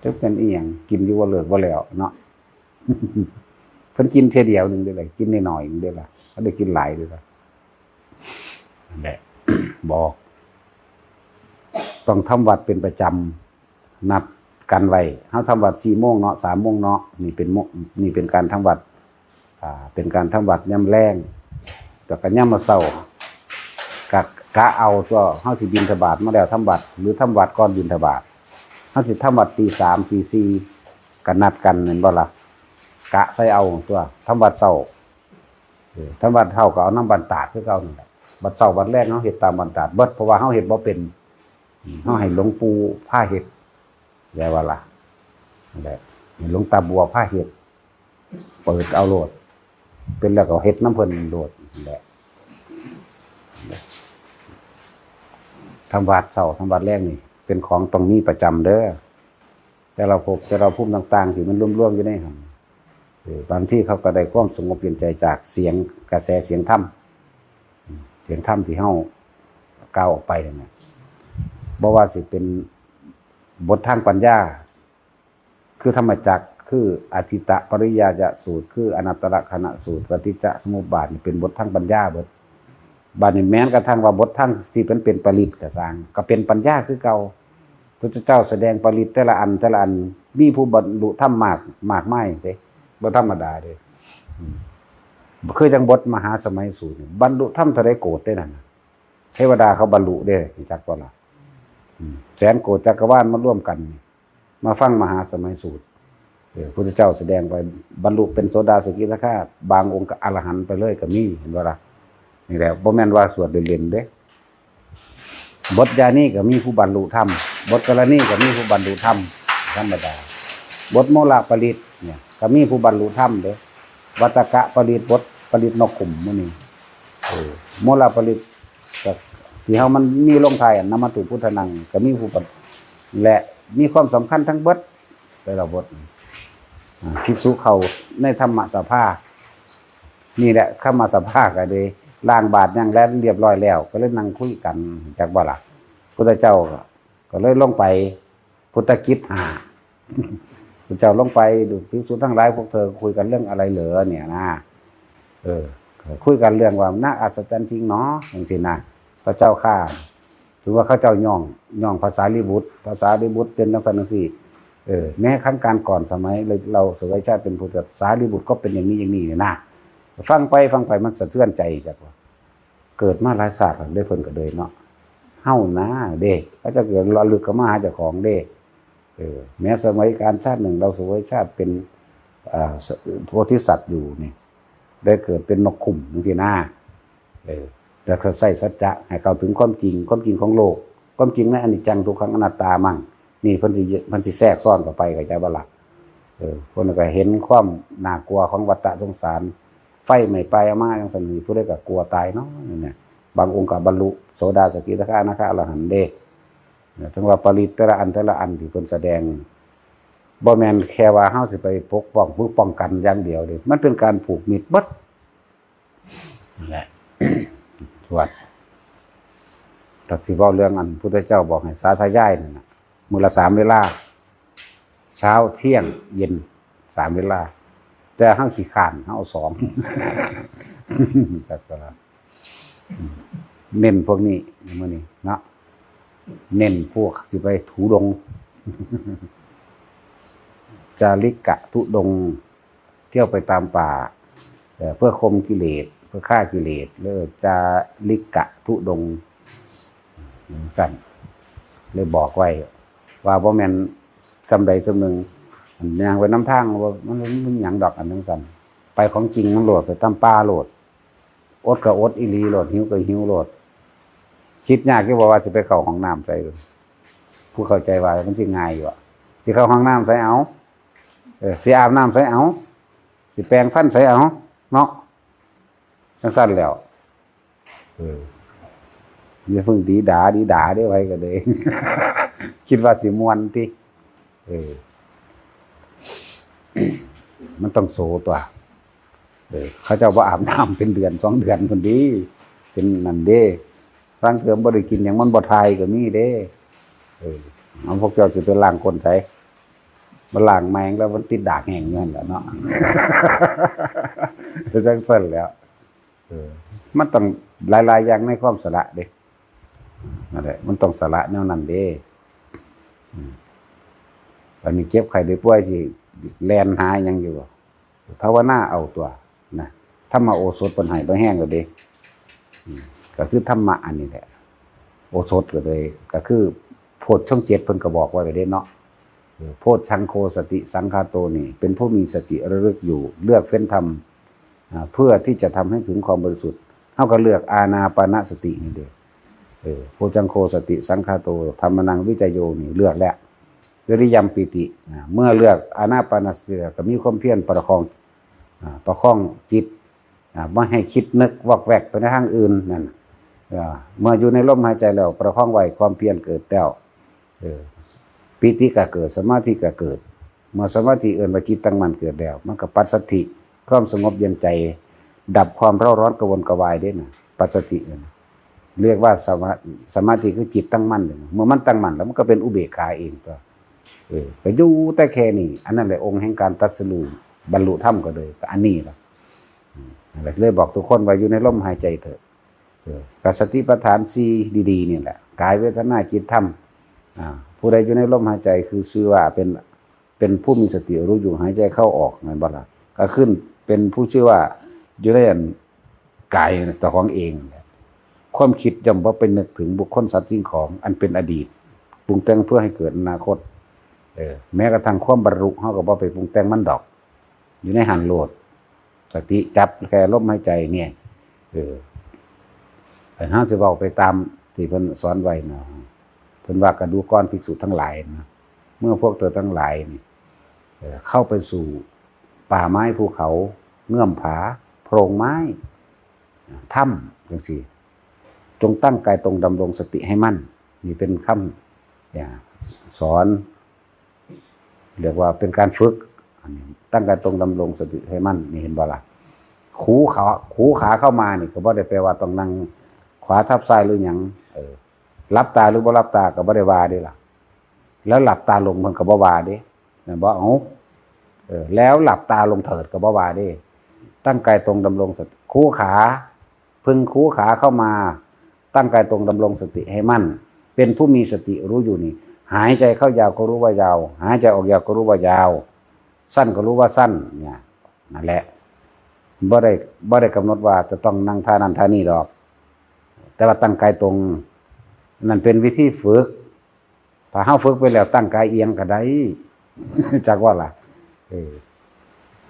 จะเป็นอีหยังกินอยู่ว่าเลิกบ่แล้วเนาะเพิ่นกินเท่ยเดียวนึงได้เลยกินน้อยๆนึงได้ล่ะเขาได้กินหลายด้วยล่ะนั่นแหละบอกต้องทำวัดเป็นประจำนัดกันไว้เฮาทำวัด 4:00 นเนาะ 3:00 นเนาะนี่เป็นการทำวัดเป็นการทำวัดยามแลงแล้วก็ยามมื้อเช้ากะเอาตัวเฮาสิบิณฑบาตมาแล้วทำวัดหรือทำวัดก่อนบิณฑบาตเฮาสิทำวัดตี 3 ตี 4ก็นัดกันแม่นบ่ล่ะกะใส่เอาตัวทำวัดเช้าทำวัดเช้าก็เอาน้ำบันตาดคือเก่านั่นแหละบัดเช้าบัดแรกเฮาเฮ็ดตามบันตาดเบิดเพราะว่าเฮาเฮ็ดบ่เป็นเฮาให้หลวงปู่พาเฮ็ดแล้วว่าล่ะนั่นแหละหลวงตาบัวพาเฮ็ดเปิดเอาโลดเป็นแล้วก็เฮ็ดน้ำเพิ่นโลดนั่นแหละทำวัดเช้าทำวัดแรกนี่เป็นของต้องมีประจำเด้อแต่เราภูมิต่างๆที่มันรวมๆอยู่ในหั่น บางที่เขาก็ได้ความสงบเย็นใจจากเสียงกระแสเสียงธรรมเสียงธรรมที่เฮาก้าวออกไปเนี่ยบ่ว่าสิเป็นบททางปัญญาคือธรรมจักรคืออธิตะปริยาจะสูตรคืออนัตตลกนสูตรปฏิจจสมุปบาทนี่เป็นบททางปัญญาเบิดบาดนี้แม้กระทั่งว่าบททางที่เป็นปริตก็สร้างก็เป็นปัญญาคือเก่าพระเจ้าแสดงปริตแต่ละอันมีผู้บรรลุธรรมมากมายเด้บ่ธรรมดาเด้คือจังบทมหาสมัยสูตรบรรลุธรรมเท่าใดโกฏได้นั่นเทวดาเขาบรรลุเด้จักบ่ล่ะแสนโกฏจักรวาลมาร่วมกันมาฟังมหาสมัยสูตรพระพุทธเจ้าแสดงไปบรรลุเป็นโสดาสกิทาคาบางองค์ก็อรหันต์ไปเลยก็มีเห็นบ่ล่ะนี่แหละบ่แม่นว่าสวดเล่นๆเด้บทยานี้ก็มีผู้บรรลุธรรมบทกรณีก็มีผู้บรรลุธรรมธรรมดาบทโมลปริตเนี่ยก็มีผู้บรรลุธรรมเด้วัตกะปริตบทปริตนกขุมมื้อนี้โมลปริตก็ที่เฮามันมีลงท้ายนามตุพุทธนังก็มีผู้และมีความสำคัญทั้งเบิดแต่ละบทภิกษุเข้าในธรรมสภานี่แหละธรรมสภาก็ได้ล้างบาตรยังแล้วเรียบร้อยแล้วก็เลยนั่งคุยกันจักบ่ล่ะพุทธเจ้าก็เลยลงไปพุทธกิจหาพุทธเจ้าลงไปดูภิกษุทั้งหลายพวกเธอคุยกันเรื่องอะไรเหรอเนี่ยนะคุยกันเรื่องว่าน่าอัศจรรย์จริงเนาะอย่างสินะพระเจ้าข้าถือว่าเขาเจ้าย่องภาษาลิบุตรเป็นนักสันนิษีแม้ครั้งการก่อนสมัยเราสวยชาติเป็นพุทธศาสารีบุตรก็เป็นอย่างนี้เนี่ยนะฟังไปมันสะเทือนใจจักว่าเกิดมาหลายศาสตร์ได้เพิ่นก็เลยเนาะเฮานะเด้ก็จะเกิดระลึกเข้ามาหาเจ้าของเด้แม้สมัยการชาติหนึ่งเราสวยชาติเป็นโพธิสัตว์อยู่นี่ได้เกิดเป็นนกขุ่มจังซี่นะแต่เขาใส่สัจจะให้เข้าถึงความจริงของโลกความจริงในอนิจจังทุกขังอนัตตามั่งนี่เพิ่นสิแทรกซ้อนเข้าไปเข้าใจบ่ล่ะคนก็เห็นความน่ากลัวของวัฏสงสารไฟไหม้ไปอามาจังซั่นนี่ผู้ใดก็กลัวตายเนาะเนี่ยบางองค์ก็บรรลุโสดาสกิทาคาอนาคาอรหันต์เด้ถึงว่าปริตแต่ละอันที่เพิ่นแสดงบ่แม่นแค่ว่าเฮาสิไปปกป้องผู้ป้องกันอย่างเดียวเด้มันเป็นการผูกมิตรเบิดนั่นแหละสวดตัดสิเว้าเรื่องอันพุทธเจ้าบอกให้สาธยายนั่นน่ะมื้อละ3เวลาเช้าเที่ยงเย็น3เวลาแต่เฮาขี้คร้านเฮาเอา2จักก็ละเน้นพวกนี้มื้อนี้เนาะเน้นพวกสิไปถูดงจาริกะทุดงเที่ยวไปตามป่าเพื่อข่มกิเลสเพื่อฆ่ากิเลสจาริกะทุดงสั่นเลยบอกไว้ว่าบ่แม่นจำใดจำหนึ่งย่างไปน้ำทางว่ามันหยังดอกอันนั้นสั่นไปของจริงมันโหลดไปตามป่าโหลดอดก็อดอีหลีโหลดหิวก็หิวโหลดคิดยากที่ว่าจะไปเข้าห้องน้ำใส่ผู้เข้าใจว่ามันสิง่ายอยู่อ่ะสิเข้าห้องน้ำใส่เอาสิอาบน้ำใส่เอาสิแปรงฟันใส่เอาเนาะจังซั่นแล้วอย่าเพิ่งดีด่าได้ไว้ก็เลยคิดว่าสิม่วนติมันต้องโสตัวเขาเจ้าว่าอาบน้ำเป็นเดือน2 เดือนคนดีเป็นนั่นเด้ร่างเถื่อมบ่ได้กินอย่างมันบ่ทายก็มีเด้เอาพวกเจ้าสิไปล้างก้นใส่มาล้างแมงแล้วมันติดดากแห้งเงินแหละเนาะจังซั่นแล้วมันต้องหลายๆอย่างในความสละเด้นั่นแหละมันต้องสละแนวนั้นเด้ตอนนี้เก็บไข้ได้ป่วยสิแล่นหาหยังอยู่ภาวนาเอาตัวนะธรรมโอสถเพิ่นให้บ่แห้งก็เด้ก็คือธรรมะอันนี้แหละโอสถก็เลยก็คือโพชฌงค์7เพิ่นก็บอกไว้เด้เนาะโพชฌังโฆสติสังฆาโตนี่เป็นผู้มีสติระลึกอยู่เลือกเฟ้นธรรมเพื่อที่จะทำให้ถึงความบริสุทธิ์เฮาก็เลือกอานาปานสตินี่เด้โพชฌังโฆสติสังฆาโตธรรมนังวิจโยนี่เลือกแล้ววิริยัมปิติเมื่อเลือกอานาปานสติก็มีความเพียรประคองจิตไม่ให้คิดนึกวอกแวกไปในทางอื่นนั่นเมื่ออยู่ในลมหายใจแล้วประคองไว้ความเพียรเกิดแล้วปิติก็เกิดสมาธิก็เกิด เมื่อสมาธิเอิ้นว่าจิตตั้งมั่นเกิดแล้วมันก็ปัสสัทธิความสงบเย็นใจดับความเร่าร้อนกระวนกระวายได้น่ะปัสสัทธิเรียกว่าสมาธิคือจิตตั้งมั่นเมื่อมันตั้งมั่นแล้วมันก็เป็นอุเบกขาเองตัวไปดูแต่แค่นี้อันนั้นแหละองค์แห่งการตรัสรู้บรรลุธรรมก็เลยก็อันนี้ล่ะเลยบอกทุกคนว่าอยู่ในลมหายใจเถอะกับสติปัฏฐาน4ดีๆนี่แหละกายเวทนาจิตธรรมผู้ใดอยู่ในลมหายใจคือชื่อว่าเป็นผู้มีสติรู้อยู่หายใจเข้าออกนั่นบ่ล่ะก็ขึ้นเป็นผู้ชื่อว่าอยู่ในกายแต่ของเองความคิดย่อมบ่ไปนึกถึงบุคคลสัตว์สิ่งของอันเป็นอดีตปรุงแต่งเพื่อให้เกิดอนาคตแม้กระทั่งความบรรลุเฮาก็บ่ไปปรุงแต่งมันดอกอยู่ในหันโลดสติจับแค่ลมหายใจเนี่ยเฮาสิเว้าไปตามที่เพิ่นสอนไว้นะเพิ่นว่ากระดูกรภิกษุทั้งหลายนะเมื่อพวกเธอทั้งหลายนี่เข้าไปสู่ป่าไม้ภูเขาเงื่อมผาโพรงไม้ถ้ำจังซี่จงตั้งกายตรงดำรงสติให้มั่นนี่เป็นคำสอนเรียกว่าเป็นการฝึกตั้งกายตรงดำรงสติให้มั่นนี่เห็นบ่ล่ะขูขาเข้ามานี่ก็บ่ได้แปลว่าต้องนั่งขวาทับซ้ายหรือหยังรับตาหรือบ่รับตาก็บ่ได้ว่าเด้ล่ะแล้วหลับตาลงมันก็บ่ว่าเด้นั่นบ่เอาแล้วหลับตาลงเถิดก็บ่ว่าเด้ตั้งกายตรงดำรงสติคูขาพึงคูขาเข้ามาตั้งกายตรงดำรงสติให้มั่นเป็นผู้มีสติรู้อยู่นี่หายใจเข้ายาวก็รู้ว่ายาวหายใจออกยาวก็รู้ว่ายาวสั้นก็รู้ว่าสั้นเนี่ยนั่นแหละบ่ได้กำหนดว่าจะต้องนั่งท่านั้นท่านี้ดอกแต่ว่าตั้งกายตรงนั่นเป็นวิธีฝึกถ้าเฮาฝึกไปแล้วตั้งกายเอียงก็ได้จักว่าล่ะ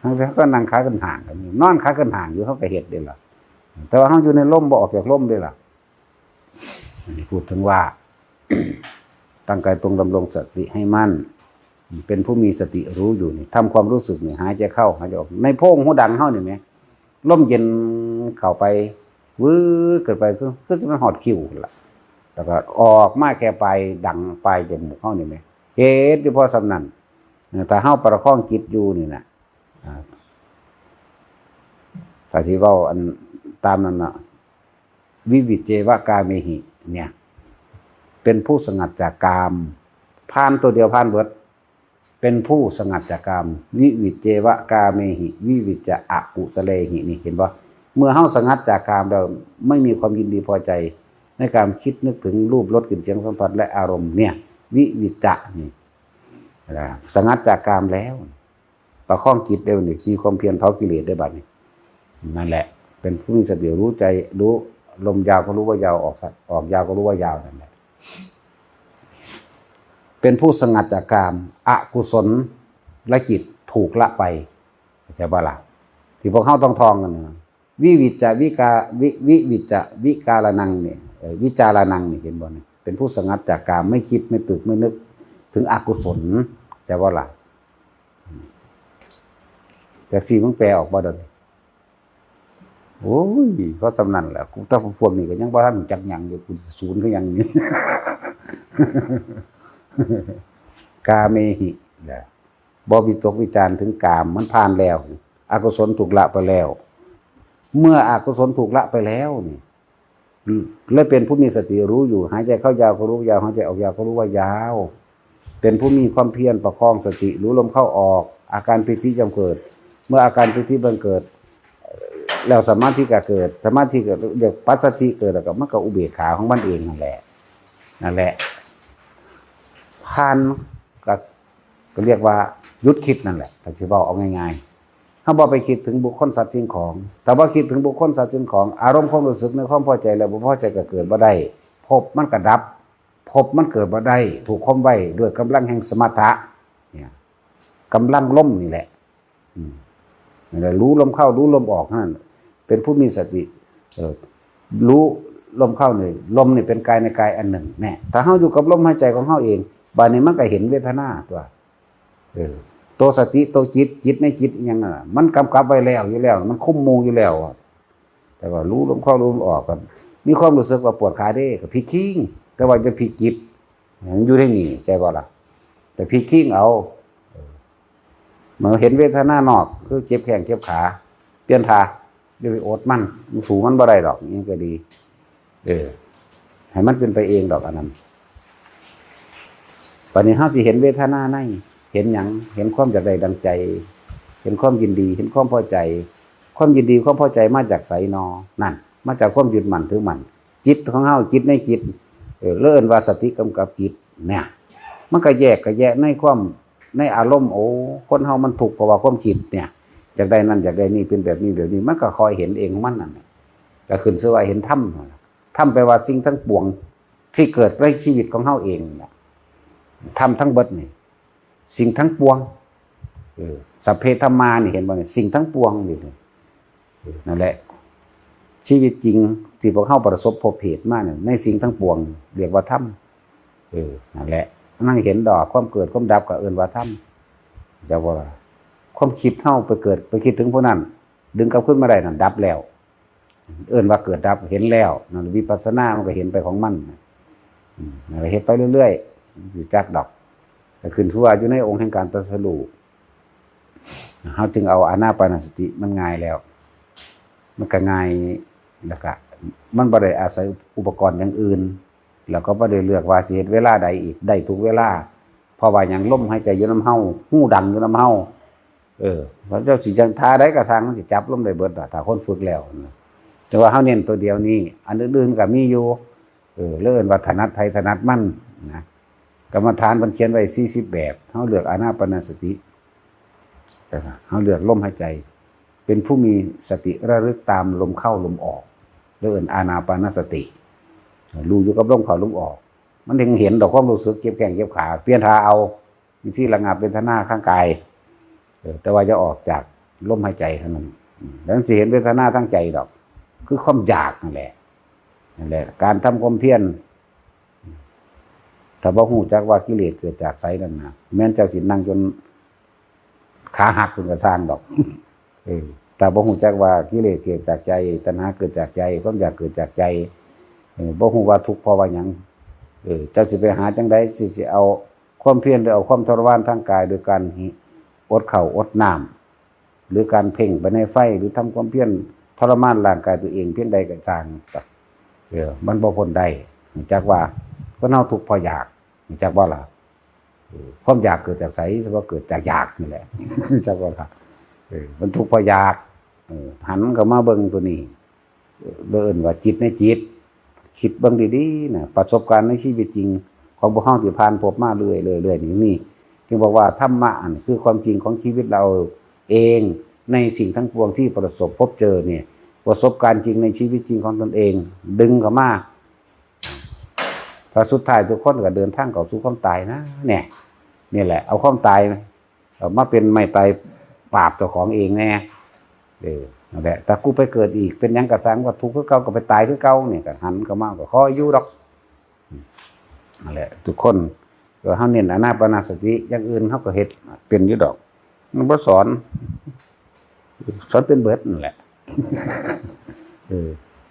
เฮาก็นั่งขาขึ้นห่างกันนอนขาขึ้นห่างอยู่เฮาก็เฮ็ดได้ล่ะแต่ว่าเฮาอยู่ในลมบ่ออกจากลมได้ล่ะนี่พูดถึงว่า ตั้งกายตรงดำรงสติให้มั่นเป็นผู้มีสติรู้อยู่นี่ทำความรู้สึกนี่หายใจเข้าหายใจออกในโพรงหูดังเฮานี่แหมลมเย็นเข้าไปวื้อเกิดไปคือมันหอดคิ้วล่ะแล้วก็ออกมาแค่ปลายดังปลายจมูกเฮานี่แหมเฮ็ดอยู่พอสำนั้นแต่เฮาประคองจิตอยู่นี่น่ะถ้าสิเว้าอันตามนั้นน่ะวิวิจเจวกาเมหิเนี่ยเป็นผู้สงัดจากกามผ่านตัวเดียวผ่านเบิดเป็นผู้สงัดจากกามวิวิจเจวกาเมหิวิวิจจะอกุสเลหินี่เห็นบ่เมื่อเฮาสงัดจากกามแล้วไม่มีความยินดีพอใจในการคิดนึกถึงรูปรสกลิ่นเสียงสัมผัสและอารมณ์เนี่ยวิวิจจะนี่สงัดจากกามแล้วประคองจิตได้นี่มีความเพียรเผากิเลสได้บัดนี้นั่นแหละเป็นผู้มีสติรู้ใจรู้ลมยาวก็รู้ว่ายาวออกยาวก็รู้ว่ายาวนั่นแหละเป็นผู้สงัดจากกามอกุศลและจิตถูกละไปใช่ป่ะล่ะที่พวกเฮาต้องท่องกันนะวิวิจจะวิวิจจะวิการนังเนี่ยวิจารนังนี่เห็นบ่เนี่ยเป็นผู้สงัดจากกามไม่คิดไม่ตึกไม่นึกถึงอกุศลใช่ป่ะล่ะแต่สิมึงแปลออกบ่ดอกโอ้ยก็สำนันแหละกูถ้าพวกนี้ก็ยังบ่ทันจักหยังอยู่กูศูนย์คือหยังนี้ กาเมหิบ่วิตกวิจารถึงกามมันผ่านแล้วอกุศลถูกละไปแล้วเมื่ออกุศลถูกละไปแล้วนี่และเป็นผู้มีสติรู้อยู่หายใจเข้ายาวก็รู้ยาวหายใจออกยาวก็รู้ว่ายาวเป็นผู้มีความเพียรประคองสติรู้ลมเข้าออกอาการปิติย่อมเกิดเมื่ออาการปิติบังเกิดแล้วสมาธิก็เกิดสมาธิเกิดเดี๋ยวปัสสัทธิเกิดแล้วก็มันก็อุเบกขาของมันเองนั่นแหละผ่านก็เรียกว่าหยุดคิดนั่นแหละถ้าสิเว้าเอาง่ายๆถ้าบ่ไปคิดถึงบุคคลสัตว์สิ่งของแต่ว่าคิดถึงบุคคลสัตว์สิ่งของอารมณ์ความรู้สึกในความพอใจและบ่พอใจก็เกิดบ่ได้ภพมันก็ดับภพมันเกิดบ่ได้ถูกข่มไว้ด้วยกำลังแห่งสมถะเนี่ยกำลังลมนี่แหละนั่นแหละรู้ลมเข้ารู้ลมออกนั่นเป็นผู้มีสติรู้ลมเข้านี่ลมนี่เป็นกายในกายอันหนึ่งแน่ถ้าเฮาอยู่กับลมหายใจของเฮาเองบัดนี้มันก็เห็นเวทนาตัวสติตัวจิตในจิตยังน่ะมันกำกับไว้แล้วอยู่แล้วมันคุมมูอยู่แล้วแต่ว่ารู้ลมเข้ารู้ลมออกกันมีความรู้สึกว่าปวดขาเด้ก็พลิกคิ้งแต่ว่าจะพลิกจิตอยู่ได้นี่ใจบ่ล่ะแต่พลิกคิ้งเอา เมื่อเห็นเวทนานอกคือเจ็บแข้งเจ็บขาเปลี่ยนท่าเดี๋ยวไปอดมันสูงมันบ่ได้ดอกนี่ก็ดีให้มันเป็นไปเองดอกอันนั้นตอนนี้เฮาสิเห็นเวทนาในเห็นหยังเห็นความอยากได้ดังใจเห็นความยินดีเห็นความพอใจความยินดีความพอใจมาจากไสนอนั่นมาจากความยึดมั่นถือมั่นจิตของเฮาจิตในจิตเลื่อนว่าสติกำกับจิตเนี่ยมันก็แยกในความในอารมณ์โอ้คนเฮามันถูกเพราะว่าความคิดเนี่ยอยากได้นั่นอยากได้นี่เป็นแบบนี้แบบนี้มันก็คอยเห็นเองของมันนั่นก็ขึ้นชื่อว่าเห็นธรรมธรรมแปลว่าสิ่งทั้งปวงที่เกิดในชีวิตของเฮาเองเนี่ยธรรมทั้งเบิดนี่สิ่งทั้งปวงสัพเพธรรมานี่เห็นบ่เนี่ยสิ่งทั้งปวงนี่นั่นแหละชีวิตจริงที่พวกเฮาประสบพบเหตุมาเนี่ยในสิ่งทั้งปวงเรียกว่าธรรมนั่นแหละนั่งเห็นดอกความเกิดความดับก็เอิ้นว่าธรรมจะว่าความคิดเฮาไปเกิดไปคิดถึงพวกนั้นดึงกลับขึ้นมาได้นั่นดับแล้วเอิ้นว่าเกิดดับเห็นแล้วนั่นวิปัสสนามันก็เห็นไปของมันนั่นเฮ็ดไปเรื่อยๆสิจักดอกก็ขึ้นชื่อว่าอยู่ในองค์แห่งการตรัสรู้เฮาจึงเอาอานาปานสติมันง่ายแล้วมันก็ง่ายแล้วก็มันบ่ได้อาศัยอุปกรณ์อย่างอื่นแล้วก็บ่ได้เลือกว่าสิเฮ็ดเวลาใดอีกได้ทุกเวลาเพราะว่าหยังลมหายใจอยู่นำเฮาหูดังอยู่นำเฮาเพราะเจ้าสิจังท่าใดก็ทางมันสิจับลมได้เบิดถ้าคนฝึกแล้วแต่ว่าเฮาเน้นตัวเดียวนี้อันอื่นๆก็มีอยู่เลื่อนว่าถนัดไผถนัดมันนะกรรมฐานเพิ่นเขียนไว้40แบบเฮาเลือกอานาปานสติเฮาเลือกลมหายใจเป็นผู้มีสติระลึกตามลมเข้าลมออกเรื่องอานาปานสติรู้อยู่กับลมเข้าลมออกมันถึงเห็นดอกความรู้สึกเจ็บแข้งเจ็บขาเปลี่ยนท่าเอาวิธีระงับเวทนาข้างกายแต่ว่าจะออกจากลมหายใจเท่านั้นแล้วสิเห็นเวทนาทั้งใจดอกคือความอยากนั่นแหละการทำความเพียรถ้าบ่ฮู้จักว่ากิเลสเกิดจากไสนั่นน่ะแม้นเจ้าสินั่งจนขาหักเพิ่นก็สร้างดอกแต่บ่ฮู้จักว่ากิเลสเกิดจากใจตัณหาเกิดจากใจความอยากเกิดจากใจบ่ฮู้ว่าทุกข์เพราะว่าหยังเจ้าสิไปหาจังได๋สิเอาความเพียรหรือเอาความทรมานทางกายโดยการอดข้าวอดน้ำหรือการเพ่งไปในไฟหรือทำความเพียรทรมานร่างกายตัวเองเพียงใดก็สร้างมันบ่พ้นได้จักว่าคนเฮาทุกข์เพราะอยากจักว่าล่ะความอยากเกิดจากไสก็เกิดจากอยากนี่แหละจักว่าล่ะมันทุกข์เพราะอยากหันเข้ามาเบิ่งตัวนี้เอิ้นว่าจิตในจิตคิดเบิ่งดีๆนะประสบการณ์ในชีวิตจริงของพวกเฮาที่ผ่านพบมาเรื่อยๆนี่จึงบอกว่าธรรมะคือความจริงของชีวิตเราเองในสิ่งทั้งปวงที่ประสบพบเจอเนี่ยประสบการณ์จริงในชีวิตจริงของตนเองดึงเข้ามาพอสุดท้ายทุกคนก็เดินทางเข้าสู่ความตายนะเนี่ยนี่แหละเอาความตายมาเป็นไม่ตายปราบเจ้าของเองแน่นั่นแหละแต่กูไปเกิดอีกเป็นหยังกระสังก็ทุกข์คือเก่าก็ไปตายคือเก่าเนี่ยก็หันเข้ามาก็คอยอยู่ดอกนั่นแหละทุกคนก็เฮาเน้นอานาปานสติอย่างอื่นเฮาก็เฮ็ดเป็นอยู่ดอกมันบ่สอนเป็นเบิดนั่นแหละ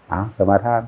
เอาสมาทาน